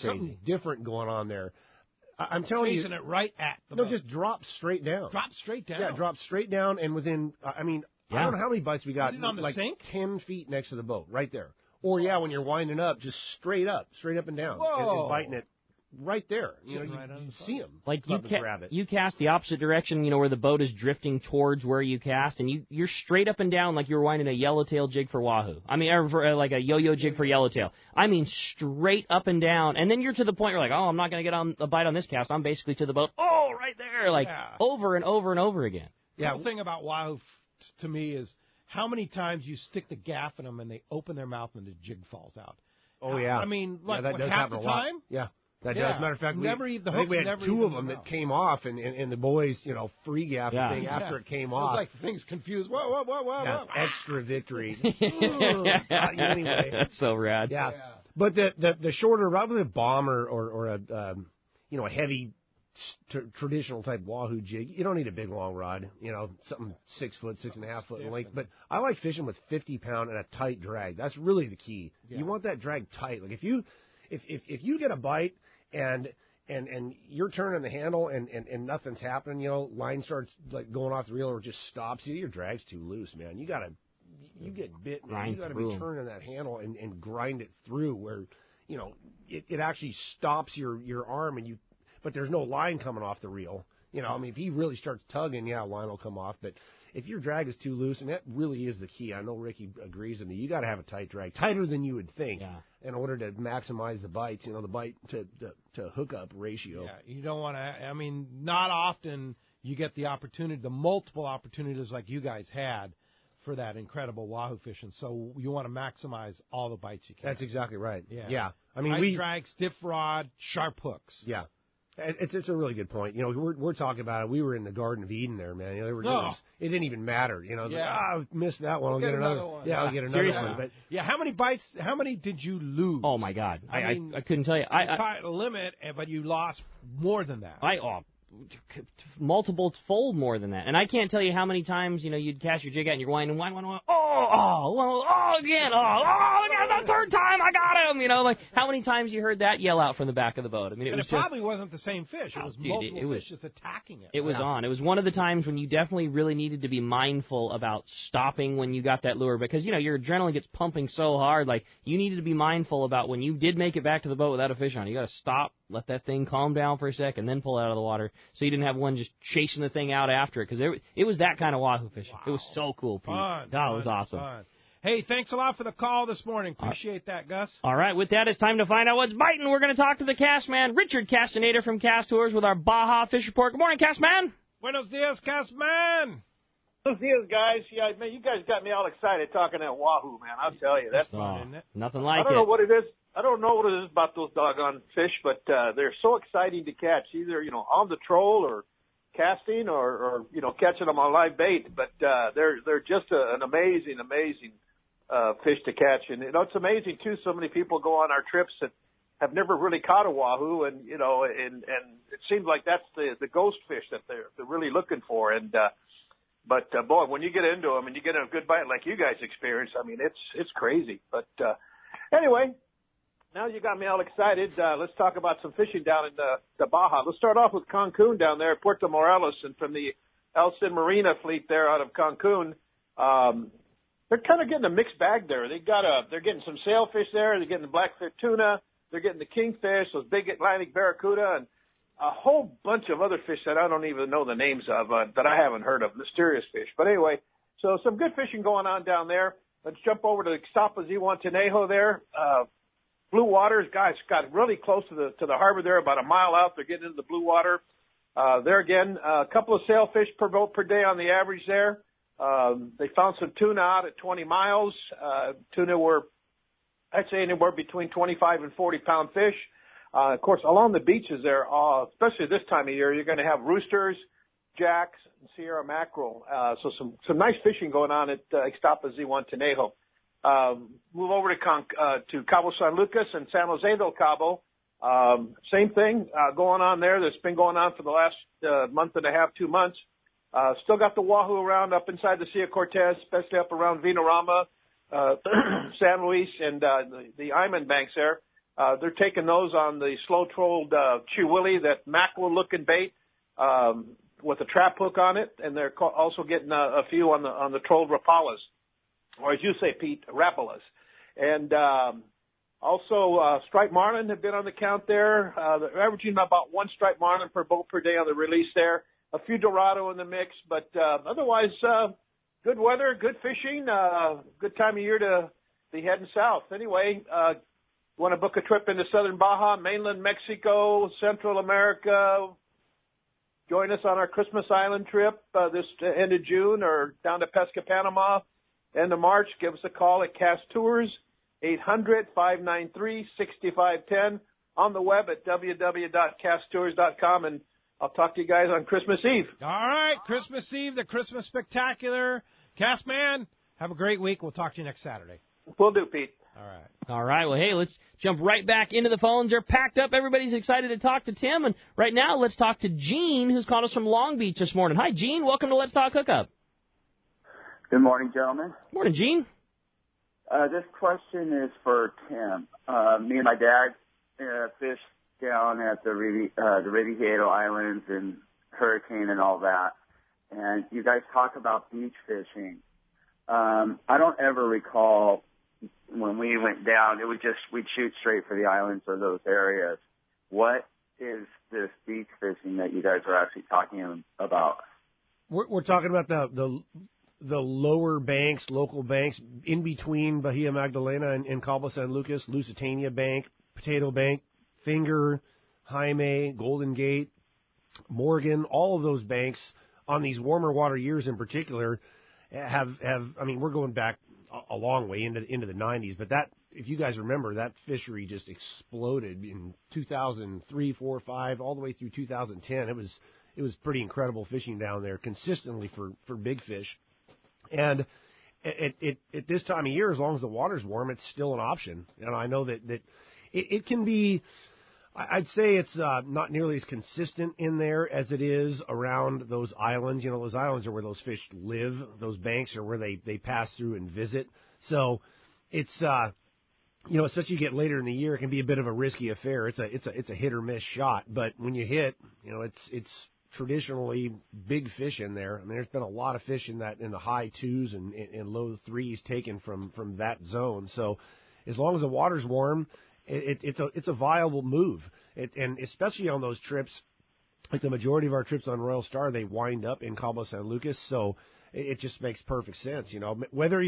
something different going on there. I'm telling you, it right at the boat. Just drop straight down. Drop straight down. Yeah, drop straight down, and within. I don't know how many bites we got. On the sink? 10 feet next to the boat, right there. Or when you're winding up, just straight up and down, and biting it right there. You see them. Like grab it. You cast the opposite direction, where the boat is drifting towards where you cast, and you're straight up and down like you're winding a yellowtail jig for wahoo. Or for, like a yo-yo jig for yellowtail. I mean, straight up and down, and then you're to the point where you're like, oh, I'm not going to get on a bite on this cast. I'm basically to the boat. Oh, right there, over and over and over again. The whole thing about wahoo to me is how many times you stick the gaff in them and they open their mouth and the jig falls out. Oh yeah. I mean, that does half happen the a lot. time. Yeah. That does. Matter of fact, I think we had 2 of them that came off, and the boys, free gaff the thing after it came off. It was like the thing's confused. Whoa. Extra victory. Anyway. That's so rad. Yeah. But the shorter, probably a bomb or a a heavy traditional type wahoo jig, you don't need a big long rod, something 6 foot, 6.5 foot in length. But I like fishing with 50-pound and a tight drag. That's really the key. Yeah. You want that drag tight. Like if you get a bite and you're turning the handle and nothing's happening, line starts like going off the reel or just stops you, your drag's too loose, man. You get bit, man. You got to be turning that handle and grind it through where, it actually stops your arm but there's no line coming off the reel. If he really starts tugging, line will come off. But if your drag is too loose, and that really is the key. I know Ricky agrees with me. You got to have a tight drag, tighter than you would think, in order to maximize the bites. The bite to hookup ratio. Yeah, you don't want to. Not often you get the opportunity, the multiple opportunities like you guys had for that incredible wahoo fishing. So you want to maximize all the bites you can. That's exactly right. Yeah. Tight drag, stiff rod, sharp hooks. Yeah. It's a really good point. We're talking about it. We were in the Garden of Eden there, man. It didn't even matter. It's like, I missed that one. I'll get another one. Yeah, I'll get another one. But how many bites? How many did you lose? Oh my God, I couldn't tell you. I caught a limit, but you lost more than that. Multiple fold more than that. And I can't tell you how many times, you'd cast your jig out and you're winding, again, the third time I got him, like how many times you heard that yell out from the back of the boat? It probably wasn't the same fish. It was multiple fish just attacking it. It was on. It was one of the times when you definitely really needed to be mindful about stopping when you got that lure because, your adrenaline gets pumping so hard, like you needed to be mindful about when you did make it back to the boat without a fish on. You got to stop, let that thing calm down for a second, then pull it out of the water so you didn't have one just chasing the thing out after it because it was that kind of wahoo fishing. Wow. It was so cool, Pete. That was awesome. Fun. Hey, thanks a lot for the call this morning. Appreciate that, Gus. All right, with that, it's time to find out what's biting. We're going to talk to the cast man, Richard Castaneda from Cast Tours with our Baja Fish Report. Good morning, cast man. Buenos dias, cast man. Buenos dias, guys. Yeah, man, you guys got me all excited talking that wahoo, man. I'll tell you. That's fun, isn't it? Nothing like it. I don't know what it is. I don't know what it is about those doggone fish, but they're so exciting to catch, either, on the troll or casting or catching them on live bait. But they're just an amazing fish to catch. And, it's amazing, too, so many people go on our trips that have never really caught a wahoo. And, and it seems like that's the ghost fish that they're really looking for. And, but boy, when you get into them and you get a good bite like you guys experienced, it's crazy. But anyway, now you got me all excited. Let's talk about some fishing down in the Baja. Let's start off with Cancun down there at Puerto Morelos, and from the Elsin Marina fleet there out of Cancun. They're kind of getting a mixed bag there. They're getting some sailfish there. They're getting the blackfin tuna. They're getting the kingfish, those big Atlantic barracuda, and a whole bunch of other fish that I don't even know the names of that I haven't heard of, mysterious fish. But anyway, so some good fishing going on down there. Let's jump over to Ixtapa Zihuatanejo there. Blue waters, guys, got really close to the harbor there, about a mile out. They're getting into the blue water. There again, a couple of sailfish per boat per day on the average there. They found some tuna out at 20 miles. Tuna were, I'd say, anywhere between 25 and 40-pound fish. Of course, along the beaches there, especially this time of year, you're going to have roosters, jacks, and Sierra mackerel. So some nice fishing going on at Ixtapa Zihuatanejo. Move over to Cabo San Lucas and San Jose del Cabo. Same thing going on there. That's been going on for the last month and a half, 2 months. Still got the wahoo around up inside the Sea of Cortez, especially up around Vinorama, San Luis, and the Iman banks there. They're taking those on the slow-trolled chihuili, that mackerel-looking bait with a trap hook on it, and they're also getting a few on the trolled rapalas, or as you say, Pete, rapalas. And also striped marlin have been on the count there. They're averaging about one striped marlin per boat per day on the release there. A few dorado in the mix, but otherwise good weather, good fishing, good time of year to be heading south. Anyway, want to book a trip into southern Baja, mainland Mexico, Central America, join us on our Christmas Island trip this end of June, or down to Pesca, Panama, end of March. Give us a call at Cast Tours, 800-593-6510, on the web at www.casttours.com, and I'll talk to you guys on Christmas Eve. All right, Christmas Eve, the Christmas Spectacular. Cast man, have a great week. We'll talk to you next Saturday. Will do, Pete. All right. Well, hey, let's jump right back into the phones. They're packed up. Everybody's excited to talk to Tim. And right now, let's talk to Gene, who's called us from Long Beach this morning. Hi, Gene. Welcome to Let's Talk Hookup. Good morning, gentlemen. Morning, Gene. This question is for Tim. Me and my dad fished down at the Revillagigedo Islands and Hurricane and all that. And you guys talk about beach fishing. I don't ever recall when we went down, we'd shoot straight for the islands or those areas. What is this beach fishing that you guys are actually talking about? We're talking about the lower banks, local banks, in between Bahia Magdalena and Cabo San Lucas, Lusitania Bank, Potato Bank, Finger, Jaime, Golden Gate, Morgan, all of those banks on these warmer water years in particular have I mean, we're going back a long way into the 90s, but that, if you guys remember, that fishery just exploded in 2003, 4, 5, all the way through 2010. It was pretty incredible fishing down there consistently for big fish. And at this time of year, as long as the water's warm, it's still an option. And I know that it can be, I'd say it's not nearly as consistent in there as it is around those islands. You know, those islands are where those fish live. Those banks are where they pass through and visit. So it's, you know, especially you get later in the year, it can be a bit of a risky affair. It's a hit or miss shot. But when you hit, you know, it's traditionally big fish in there. I mean, there's been a lot of fish in the high 2s and low 3s taken from that zone. So as long as the water's warm, it's a viable move. And especially on those trips, like the majority of our trips on Royal Star, they wind up in Cabo San Lucas. So it just makes perfect sense. You know, whether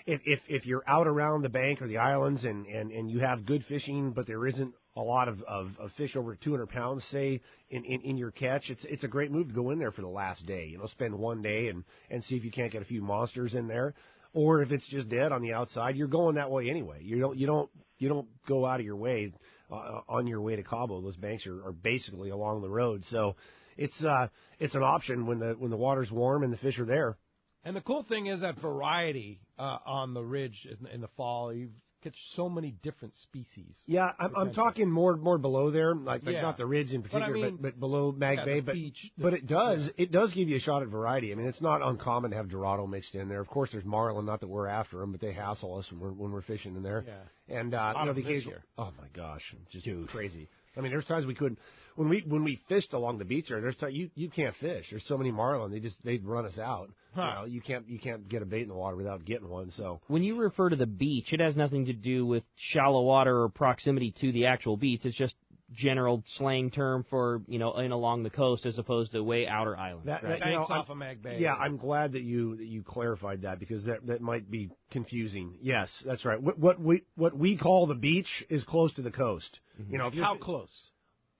if you're out around the bank or the islands and you have good fishing, but there isn't a lot of fish over 200 pounds, say, in your catch, it's a great move to go in there for the last day. You know, spend one day and see if you can't get a few monsters in there. Or if it's just dead on the outside, you're going that way anyway. You don't go out of your way on your way to Cabo. Those banks are basically along the road. So it's an option when the water's warm and the fish are there. And the cool thing is that variety on the ridge in the fall. You catch so many different species. Yeah, I'm talking more below there, like not the ridge in particular, but below Mag Bay. But it does give you a shot at variety. I mean, it's not uncommon to have Dorado mixed in there. Of course, there's marlin. Not that we're after them, but they hassle us when we're fishing in there. Yeah. And you know, the occasional. Oh my gosh, it's just crazy. I mean, there's times we couldn't. When we fished along the beach there, there's times you can't fish. There's so many marlin, they'd run us out. Huh. You know, you can't get a bait in the water without getting one. So when you refer to the beach, it has nothing to do with shallow water or proximity to the actual beach. It's just general slang term for, you know, in along the coast as opposed to way outer islands. Thanks off of Mag Bay. Yeah, I'm glad that you clarified that because that might be confusing. Yes, that's right. What we call the beach is close to the coast. Mm-hmm. You know, how close?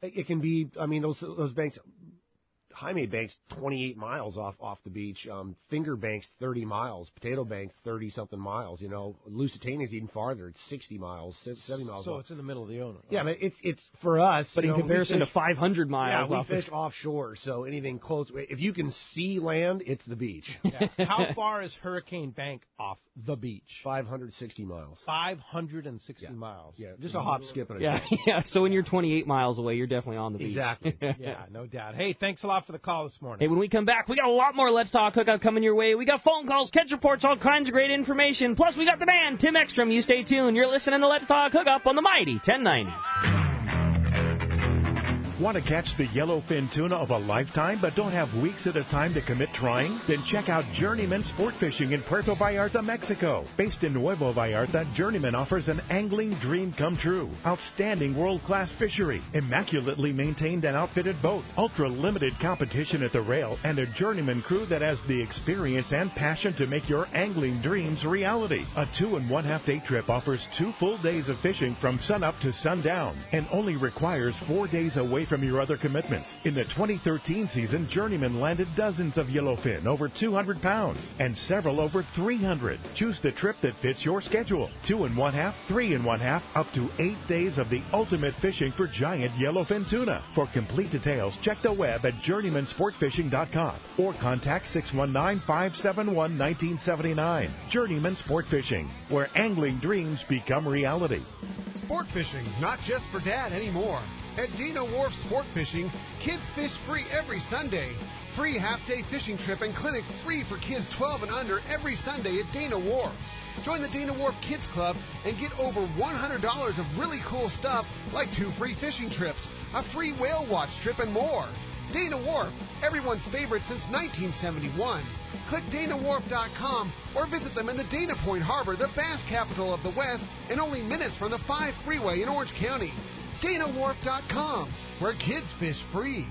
It can be. I mean, those banks. Jaime Bank's 28 miles off the beach. Finger Bank's 30 miles. Potato Bank's 30-something miles. You know, Lusitania's even farther. It's 60 miles, 70 miles. So off. It's in the middle of the ocean. Yeah, but it's for us. But in comparison to 500 miles, we fish offshore. So anything close, if you can see land, it's the beach. Yeah. How far is Hurricane Bank off the beach? 560 miles. 560 miles. Yeah, just a hop, skip, and a jump. Yeah. So when you're 28 miles away, you're definitely on the beach. Exactly. Yeah, no doubt. Hey, thanks a lot for the call this morning. Hey, when we come back, we got a lot more Let's Talk Hookup coming your way. We got phone calls, catch reports, all kinds of great information. Plus, we got the man, Tim Ekstrom. You stay tuned. You're listening to Let's Talk Hookup on the mighty 1090. Want to catch the yellowfin tuna of a lifetime but don't have weeks at a time to commit trying? Then check out Journeyman Sport Fishing in Puerto Vallarta, Mexico. Based in Nuevo Vallarta, Journeyman offers an angling dream come true. Outstanding world-class fishery, immaculately maintained and outfitted boat, ultra-limited competition at the rail, and a Journeyman crew that has the experience and passion to make your angling dreams reality. A 2.5 day trip offers 2 full days of fishing from sunup to sundown and only requires 4 days away from your other commitments. In the 2013 season, Journeyman landed dozens of yellowfin over 200 pounds and several over 300. Choose the trip that fits your schedule. 2 1/2, 3 1/2, up to 8 days of the ultimate fishing for giant yellowfin tuna. For complete details, check the web at journeymansportfishing.com or contact 619-571-1979. Journeyman Sport Fishing, where angling dreams become reality. Sport fishing, not just for Dad anymore. At Dana Wharf Sport Fishing, kids fish free every Sunday. Free half-day fishing trip and clinic free for kids 12 and under every Sunday at Dana Wharf. Join the Dana Wharf Kids Club and get over $100 of really cool stuff like 2 free fishing trips, a free whale watch trip, and more. Dana Wharf, everyone's favorite since 1971. Click DanaWharf.com or visit them in the Dana Point Harbor, the bass capital of the West, and only minutes from the 5 freeway in Orange County. DanaWharf.com, where kids fish free.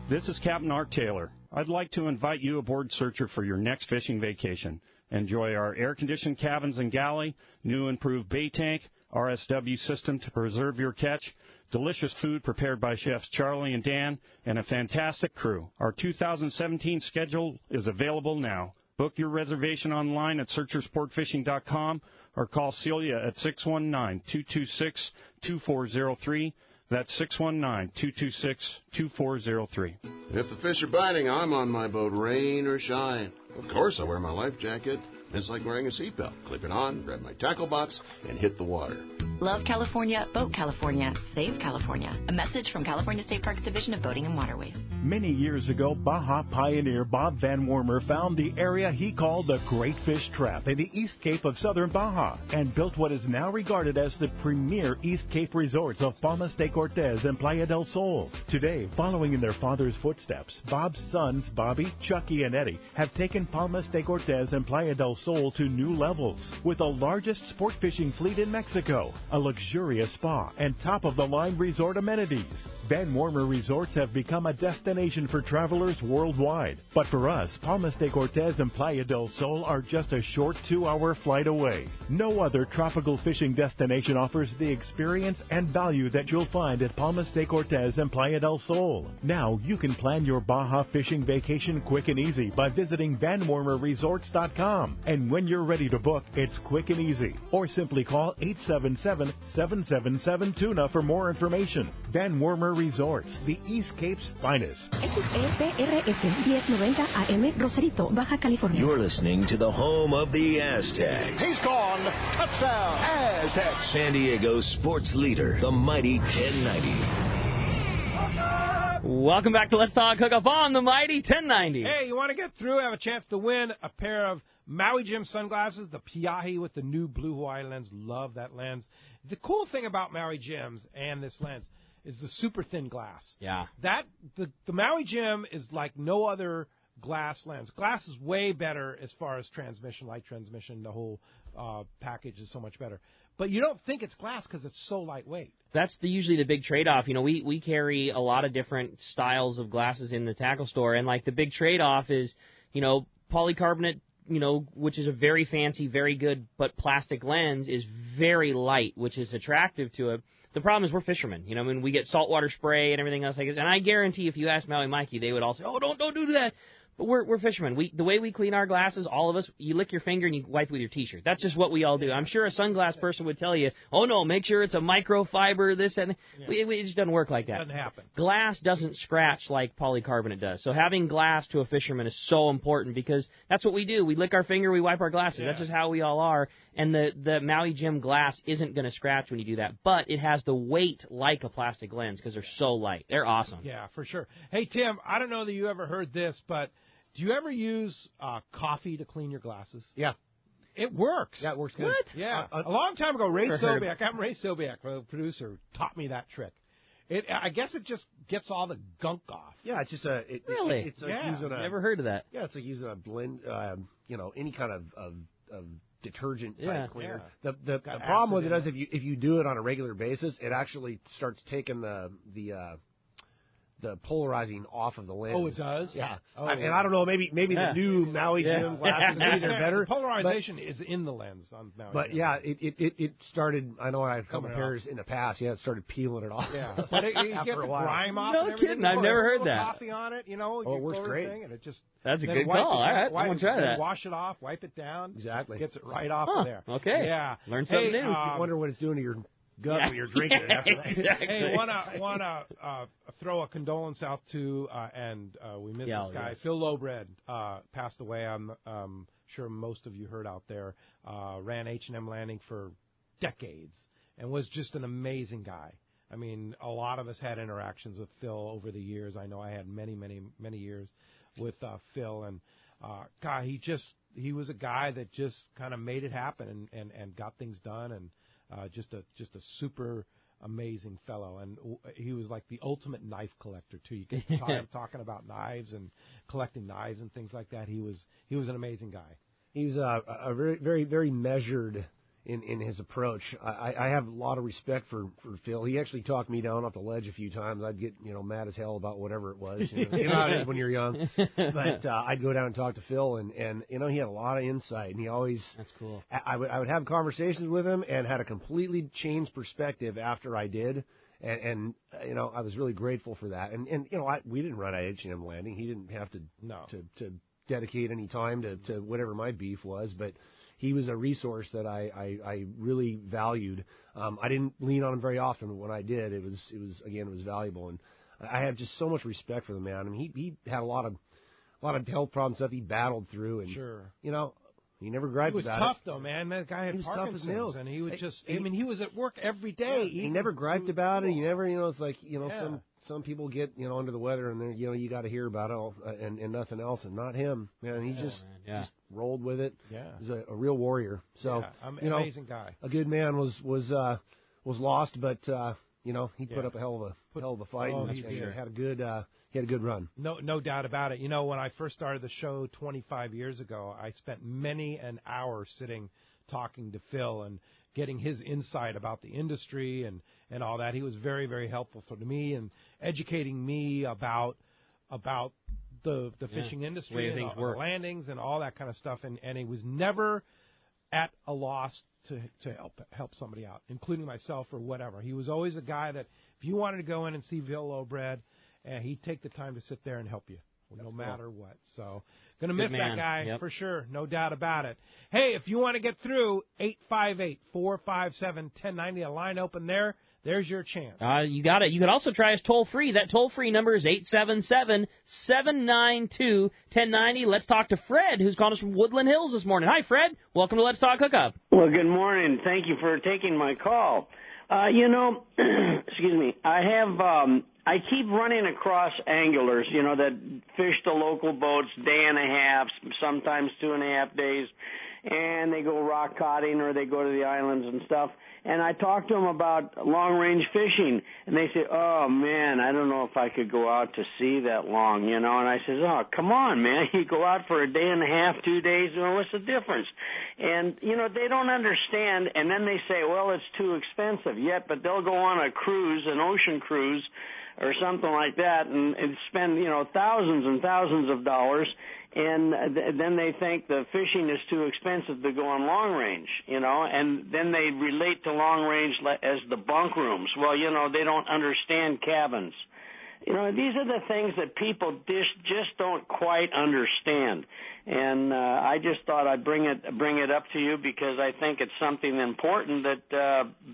This is Captain Art Taylor. I'd like to invite you aboard Searcher for your next fishing vacation. Enjoy our air-conditioned cabins and galley, new improved bay tank, RSW system to preserve your catch, delicious food prepared by chefs Charlie and Dan, and a fantastic crew. Our 2017 schedule is available now. Book your reservation online at searchersportfishing.com or call Celia at 619-226-2403. That's 619-226-2403. If the fish are biting, I'm on my boat, rain or shine. Of course, I wear my life jacket. It's like wearing a seatbelt. Clip it on, grab my tackle box, and hit the water. Love California, Boat California, Save California. A message from California State Parks Division of Boating and Waterways. Many years ago, Baja pioneer Bob Van Wormer found the area he called the Great Fish Trap in the East Cape of southern Baja and built what is now regarded as the premier East Cape resorts of Palmas de Cortez and Playa del Sol. Today, following in their father's footsteps, Bob's sons, Bobby, Chucky, and Eddie, have taken Palmas de Cortez and Playa del Sol to new levels. With the largest sport fishing fleet in Mexico, a luxurious spa, and top-of-the-line resort amenities, Van Wormer Resorts have become a destination for travelers worldwide. But for us, Palmas de Cortez and Playa del Sol are just a short 2-hour flight away. No other tropical fishing destination offers the experience and value that you'll find at Palmas de Cortez and Playa del Sol. Now you can plan your Baja fishing vacation quick and easy by visiting VanWormerResorts.com. And when you're ready to book, it's quick and easy. Or simply call 877-777-TUNA for more information. Van Wormer Resorts, the East Cape's finest. XEPRS 1090 AM, Rosarito, Baja California. You're listening to the home of the Aztecs. He's gone. Touchdown, Aztecs. San Diego sports leader, the mighty 1090. Welcome back to Let's Talk Hookup on the mighty 1090. Hey, you want to get through, have a chance to win a pair of Maui Jim sunglasses, the Piahi with the new blue Hawaii lens. Love that lens. The cool thing about Maui Jims and this lens is the super thin glass. Yeah. The Maui Jim is like no other glass lens. Glass is way better as far as transmission, light transmission. The whole package is so much better. But you don't think it's glass because it's so lightweight. That's usually the big trade-off. You know, we carry a lot of different styles of glasses in the tackle store, and like the big trade-off is, you know, polycarbonate, you know, which is a very fancy, very good, but plastic lens is very light, which is attractive to it. The problem is we're fishermen. You know, I mean, we get saltwater spray and everything else like this, and I guarantee if you ask Maui Mikey, they would all say, "Oh, don't do that." But we're fishermen. The way we clean our glasses, all of us, you lick your finger and you wipe with your T-shirt. That's just what we all do. I'm sure a sunglass person would tell you, "Oh no, make sure it's a microfiber, this and yeah. It just doesn't work like that." Doesn't happen. Glass doesn't scratch like polycarbonate does. So having glass to a fisherman is so important because that's what we do. We lick our finger, we wipe our glasses. Yeah. That's just how we all are. And the Maui Jim glass isn't going to scratch when you do that, but it has the weight like a plastic lens because they're so light. They're awesome. Yeah, for sure. Hey Tim, I don't know that you ever heard this, but do you ever use coffee to clean your glasses? Yeah. It works. Yeah, it works good. What? Yeah. A long time ago, Ray Sobiak, I'm Ray Sobiak, the producer, taught me that trick. I guess it just gets all the gunk off. Yeah, it's just really? It's like using a... Never heard of that. Yeah, it's like using a blend, any kind of detergent type cleaner. Yeah. The problem with it is if you do it on a regular basis, it actually starts taking the the polarizing off of the lens. Oh, it does? Yeah. Oh. And I don't know, maybe the new Maui Jim glasses, maybe they're better. Polarization is in the lens on Maui. But yeah, it started. I know I had a couple pairs in the past. Yeah, it started peeling it off. Yeah, but you get the grime off. No and kidding, I've never heard that. Coffee on it, you know. Oh, it works great. Thing and it just that's a good call. All right, I'm gonna try that. Wash it off, wipe it down. Exactly. Gets it right off of there. Okay. Yeah. Learn something new. You wonder what it's doing to your gut when you're drinking it after that. Exactly. Hey, wanna throw a condolence out to and we miss this guy. Yes. Phil Lowbred passed away. I'm sure most of you heard out there. Ran H&M Landing for decades and was just an amazing guy. I mean, a lot of us had interactions with Phil over the years. I know I had many years with Phil, and God, he was a guy that just kind of made it happen and got things done, and just a super amazing fellow. And he was like the ultimate knife collector too. You get tired of talking about knives and collecting knives and things like that. He was an amazing guy. He was a very, very measured in his approach. I have a lot of respect for Phil. He actually talked me down off the ledge a few times. I'd get mad as hell about whatever it was. You know how it is when you're young. But I'd go down and talk to Phil, and he had a lot of insight. And he always that's cool. I would have conversations with him and had a completely changed perspective after I did. And I was really grateful for that. And we didn't run H&M Landing. He didn't have to dedicate any time to whatever my beef was, but he was a resource that I really valued. I didn't lean on him very often. When I did, it was valuable, and I have just so much respect for the man. I mean, he had a lot of health problems stuff he battled through, and sure, he never griped about it. He was tough though, man. That guy had Parkinson's, tough as nails, and he would he was at work every day. He never griped about it. He never, it's like some people get under the weather, and then you got to hear about it and nothing else, and not him. Man, he just rolled with it. Yeah, he's a real warrior. So amazing guy. A good man was lost, but he put up a hell of a fight, and had a good run. No doubt about it. When I first started the show 25 years ago, I spent many an hour sitting talking to Phil and getting his insight about the industry and all that. He was very, very helpful to me and educating me about the fishing industry and the landings and all that kind of stuff. And he was never at a loss to help somebody out, including myself or whatever. He was always a guy that if you wanted to go in and see Phil Lowbred, he'd take the time to sit there and help you. No matter what. So, going to miss that guy for sure. No doubt about it. Hey, if you want to get through, 858-457-1090, a line open there. There's your chance. You got it. You could also try us toll-free. That toll-free number is 877-792-1090. Let's talk to Fred, who's calling us from Woodland Hills this morning. Hi, Fred. Welcome to Let's Talk Hookup. Well, good morning. Thank you for taking my call. Excuse me. I keep running across anglers, that fish the local boats day and a half, sometimes 2.5 days, and they go rock caughting or they go to the islands and stuff. And I talk to them about long-range fishing, and they say, oh, man, I don't know if I could go out to sea that long, And I says, oh, come on, man. You go out for a day and a half, 2 days, what's the difference? And, they don't understand, and then they say, well, it's too expensive. But they'll go on a cruise, an ocean cruise, or something like that, and spend, thousands and thousands of dollars, and then they think the fishing is too expensive to go on long range, and then they relate to long range as the bunk rooms. Well, they don't understand cabins. These are the things that people just don't quite understand. And I just thought I'd bring it up to you because I think it's something important that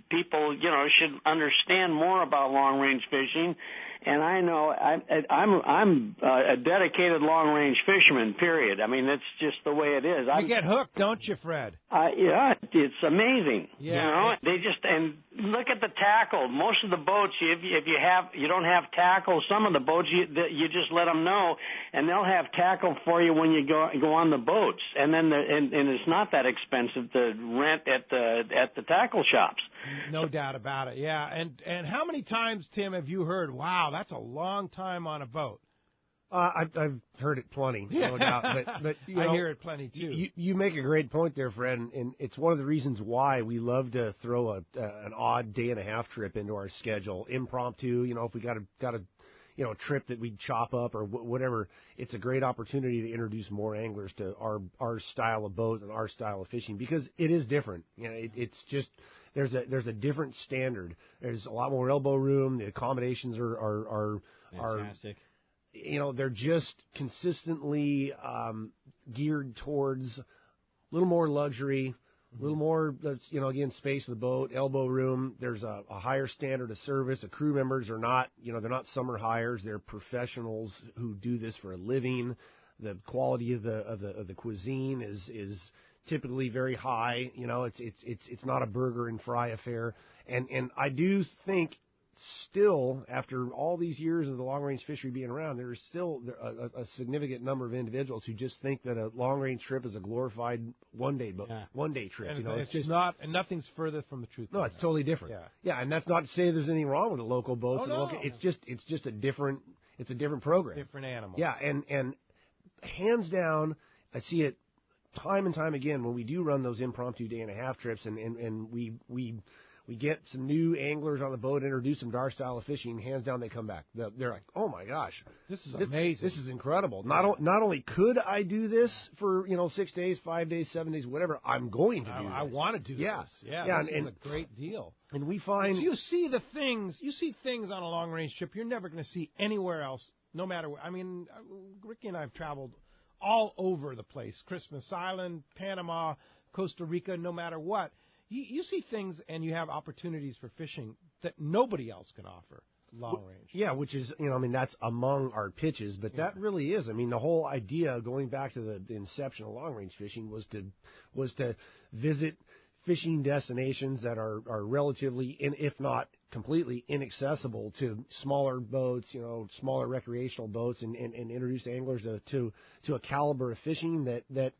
people, should understand more about long-range fishing. And I know I'm a dedicated long-range fisherman, period. I mean, that's just the way it is. You get hooked, don't you, Fred? Yeah, it's amazing. Yeah, they just, and look at the tackle. Most of the boats, if you don't have tackle, some of the boats you just let them know, and they'll have tackle for you when you go on the boats. And then and it's not that expensive to rent at the tackle shops. No doubt about it. Yeah, and how many times, Tim, have you heard, wow, that's a long time on a boat? I've heard it plenty, no doubt. But I hear it plenty, too. You make a great point there, Fred, and it's one of the reasons why we love to throw an odd day and a half trip into our schedule, impromptu. If we got to trip that we'd chop up or whatever. It's a great opportunity to introduce more anglers to our style of boat and our style of fishing, because it is different. It's just there's a different standard. There's a lot more elbow room. The accommodations are fantastic. They're just consistently geared towards a little more luxury. A little more, again, space in the boat, elbow room. There's a higher standard of service. The crew members are not, they're not summer hires. They're professionals who do this for a living. The quality of the cuisine is typically very high. It's not a burger and fry affair. And I do think still, after all these years of the long-range fishery being around, there's still a significant number of individuals who just think that a long-range trip is a glorified one-day trip. And it's just not, and nothing's further from the truth. No, it's totally different. Yeah, and that's not to say there's anything wrong with the local boats. It's just a different program. Different animal. Yeah, and hands down, I see it time and time again when we do run those impromptu day-and-a-half trips, and we get some new anglers on the boat, introduce them to our style of fishing. Hands down, they come back. They're like, "Oh my gosh, this is amazing! This is incredible! Not only could I do this for 6 days, 5 days, 7 days, whatever, I'm going to do this. I want to do this. Yeah, this is a great deal. And we find you see things on a long range trip you're never going to see anywhere else. No matter what. I mean, Ricky and I have traveled all over the place: Christmas Island, Panama, Costa Rica. No matter what. You see things and you have opportunities for fishing that nobody else can offer long range. Yeah, which is, that's among our pitches, but that really is. The whole idea, going back to the inception of long range fishing, was to visit fishing destinations that are relatively, if not completely, inaccessible to smaller boats, smaller recreational boats, and introduce anglers to a caliber of fishing that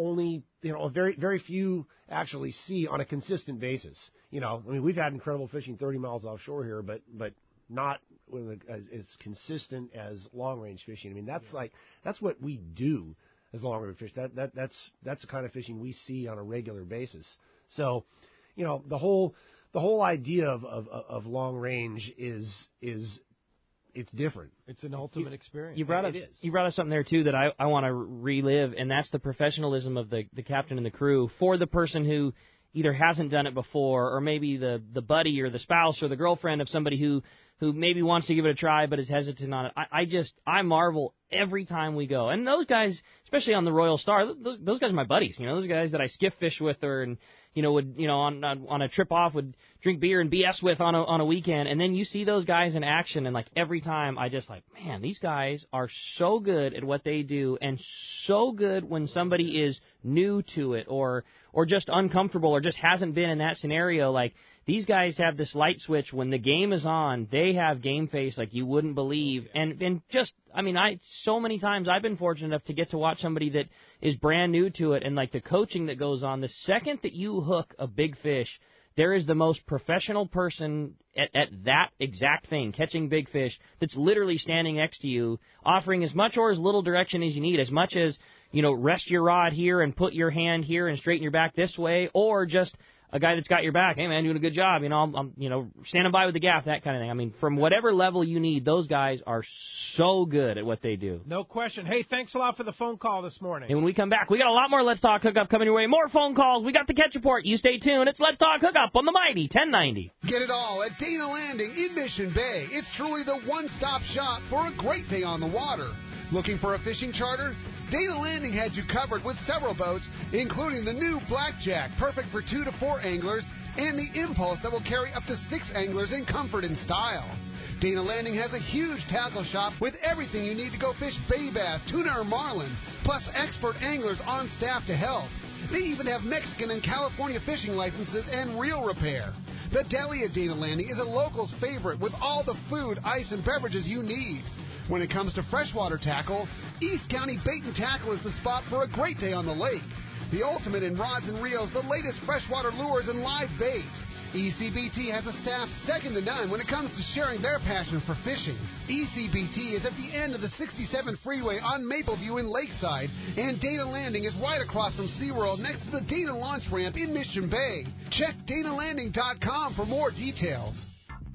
only, very, very few actually see on a consistent basis. We've had incredible fishing 30 miles offshore here, but not as consistent as long range fishing. That's what we do as long range fish. That's the kind of fishing we see on a regular basis. So, the whole idea of long range is it's different. It's an ultimate experience. You brought up something there, too, that I want to relive, and that's the professionalism of the captain and the crew for the person who either hasn't done it before, or maybe the buddy or the spouse or the girlfriend of somebody who maybe wants to give it a try but is hesitant on it. I marvel every time we go. And those guys, especially on the Royal Star, those guys are my buddies. Those guys that I skiff fish with on a trip off would drink beer and BS with on a weekend. And then you see those guys in action, and every time I just man, these guys are so good at what they do, and so good when somebody is new to it or just uncomfortable or just hasn't been in that scenario. These guys have this light switch when the game is on. They have game face like you wouldn't believe. And just, so many times I've been fortunate enough to get to watch somebody that is brand new to it, and the coaching that goes on. The second that you hook a big fish, there is the most professional person at that exact thing, catching big fish, that's literally standing next to you, offering as much or as little direction as you need, as much as, rest your rod here and put your hand here and straighten your back this way, or just a guy that's got your back. Hey, man, doing a good job. I'm standing by with the gaff, that kind of thing. From whatever level you need, those guys are so good at what they do. No question. Hey, thanks a lot for the phone call this morning. And when we come back, we got a lot more Let's Talk Hookup coming your way. More phone calls. We got the catch report. You stay tuned. It's Let's Talk Hookup on the Mighty 1090. Get it all at Dana Landing in Mission Bay. It's truly the one-stop shop for a great day on the water. Looking for a fishing charter? Dana Landing had you covered with several boats, including the new Blackjack, perfect for 2 to 4 anglers, and the Impulse that will carry up to 6 anglers in comfort and style. Dana Landing has a huge tackle shop with everything you need to go fish bay bass, tuna, or marlin, plus expert anglers on staff to help. They even have Mexican and California fishing licenses and reel repair. The deli at Dana Landing is a local's favorite with all the food, ice, and beverages you need. When it comes to freshwater tackle, East County Bait and Tackle is the spot for a great day on the lake. The ultimate in rods and reels, the latest freshwater lures and live bait. ECBT has a staff second to none when it comes to sharing their passion for fishing. ECBT is at the end of the 67 freeway on Mapleview in Lakeside, and Dana Landing is right across from SeaWorld next to the Dana Launch Ramp in Mission Bay. Check DanaLanding.com for more details.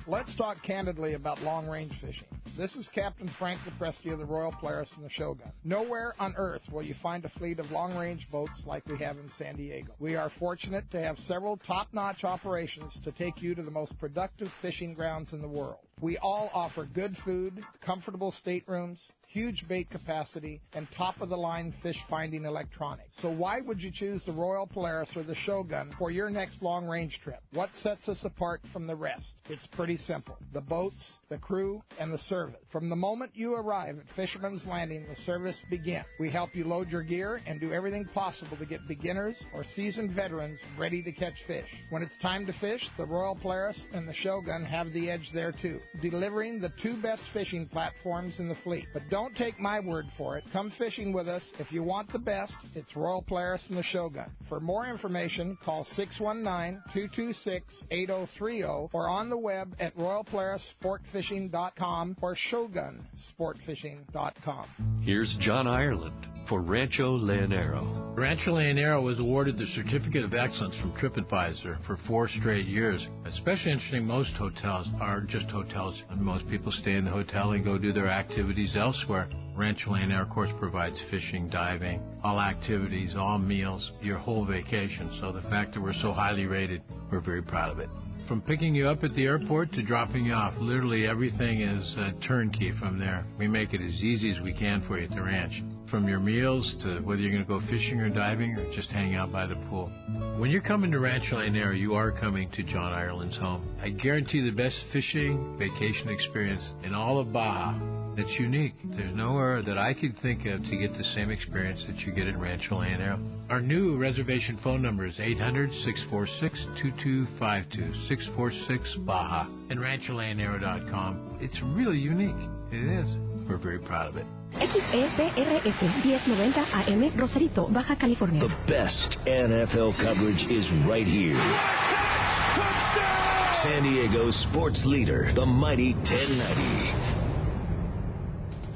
Let's talk candidly about long-range fishing. This is Captain Frank DePresky of the Royal Polaris and the Shogun. Nowhere on Earth will you find a fleet of long-range boats like we have in San Diego. We are fortunate to have several top-notch operations to take you to the most productive fishing grounds in the world. We all offer good food, comfortable staterooms, huge bait capacity, and top-of-the-line fish-finding electronics. So why would you choose the Royal Polaris or the Shogun for your next long-range trip? What sets us apart from the rest? It's pretty simple. The boats, the crew, and the service. From the moment you arrive at Fisherman's Landing, the service begins. We help you load your gear and do everything possible to get beginners or seasoned veterans ready to catch fish. When it's time to fish, the Royal Polaris and the Shogun have the edge there too, delivering the two best fishing platforms in the fleet. But don't take my word for it. Come fishing with us. If you want the best, it's Royal Polaris and the Shogun. For more information, call 619-226-8030 or on the web at royalpolarissportfishing.com or shogunsportfishing.com. Here's John Ireland for Rancho Leonero. Rancho Leonero was awarded the Certificate of Excellence from TripAdvisor for 4 straight years. Especially interesting, most hotels are just hotels, and most people stay in the hotel and go do their activities elsewhere. Rancho Leonero, of course, provides fishing, diving, all activities, all meals, your whole vacation. So the fact that we're so highly rated, we're very proud of it. From picking you up at the airport to dropping you off, literally everything is turnkey from there. We make it as easy as we can for you at the ranch. From your meals to whether you're going to go fishing or diving or just hang out by the pool. When you're coming to Rancho Leonero, you are coming to John Ireland's home. I guarantee the best fishing vacation experience in all of Baja. It's unique. There's nowhere that I could think of to get the same experience that you get at Rancho Leonero. Our new reservation phone number is 800-646-2252, 646-BAJA, and rancholeonero.com. It's really unique. It is. We're very proud of it. XEPRS 1090 AM Rosarito, Baja California. The best NFL coverage is right here. San Diego sports leader, the mighty 1090.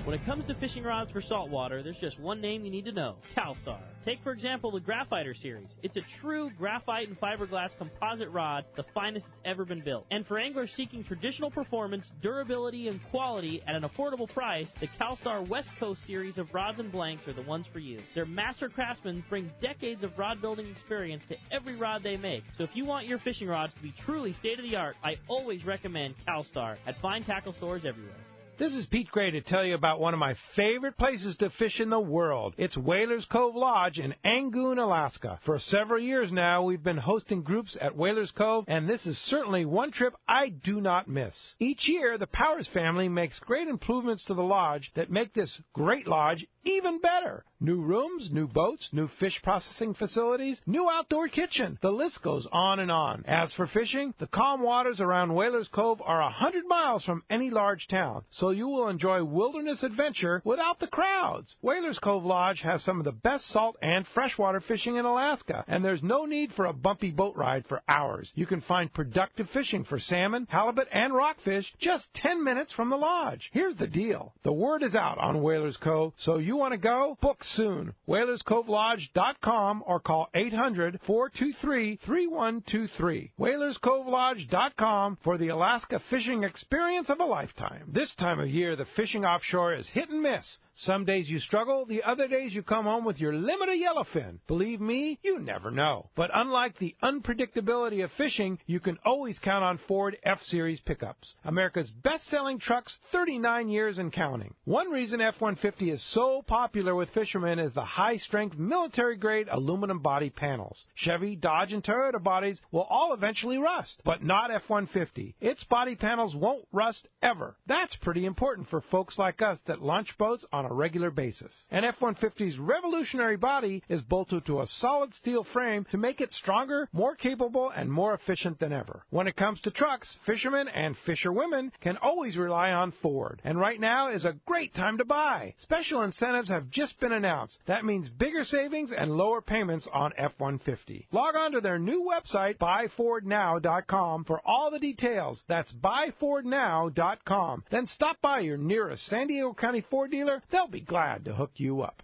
When it comes to fishing rods for saltwater, there's just one name you need to know: CalStar. Take, for example, the Graphiter series. It's a true graphite and fiberglass composite rod, the finest it's ever been built. And for anglers seeking traditional performance, durability, and quality at an affordable price, the CalStar West Coast series of rods and blanks are the ones for you. Their master craftsmen bring decades of rod building experience to every rod they make. So if you want your fishing rods to be truly state-of-the-art, I always recommend CalStar at fine tackle stores everywhere. This is Pete Gray to tell you about one of my favorite places to fish in the world. It's Whalers Cove Lodge in Angoon, Alaska. For several years now, we've been hosting groups at Whalers Cove, and this is certainly one trip I do not miss. Each year, the Powers family makes great improvements to the lodge that make this great lodge even better. New rooms, new boats, new fish processing facilities, new outdoor kitchen. The list goes on and on. As for fishing, the calm waters around Whalers Cove are 100 miles from any large town, so you will enjoy wilderness adventure without the crowds. Whalers Cove Lodge has some of the best salt and freshwater fishing in Alaska, and there's no need for a bumpy boat ride for hours. You can find productive fishing for salmon, halibut, and rockfish just 10 minutes from the lodge. Here's the deal. The word is out on Whalers Cove, so you want to go? Book soon. WhalersCoveLodge.com or call 800-423-3123. WhalersCoveLodge.com for the Alaska fishing experience of a lifetime. This time of year, the fishing offshore is hit and miss. Some days you struggle, the other days you come home with your limit of yellowfin. Believe me, you never know. But unlike the unpredictability of fishing, you can always count on Ford F-Series pickups. America's best-selling trucks, 39 years and counting. One reason F-150 is so popular with fishermen is the high-strength military-grade aluminum body panels. Chevy, Dodge, and Toyota bodies will all eventually rust, but not F-150. Its body panels won't rust ever. That's pretty important for folks like us that launch boats on a regular basis. And F-150's revolutionary body is bolted to a solid steel frame to make it stronger, more capable, and more efficient than ever. When it comes to trucks, fishermen and fisherwomen can always rely on Ford. And right now is a great time to buy. Special incentives have just been announced. That means bigger savings and lower payments on F-150. Log on to their new website, buyfordnow.com, for all the details. That's buyfordnow.com. Then stop by your nearest San Diego County Ford dealer. They'll be glad to hook you up.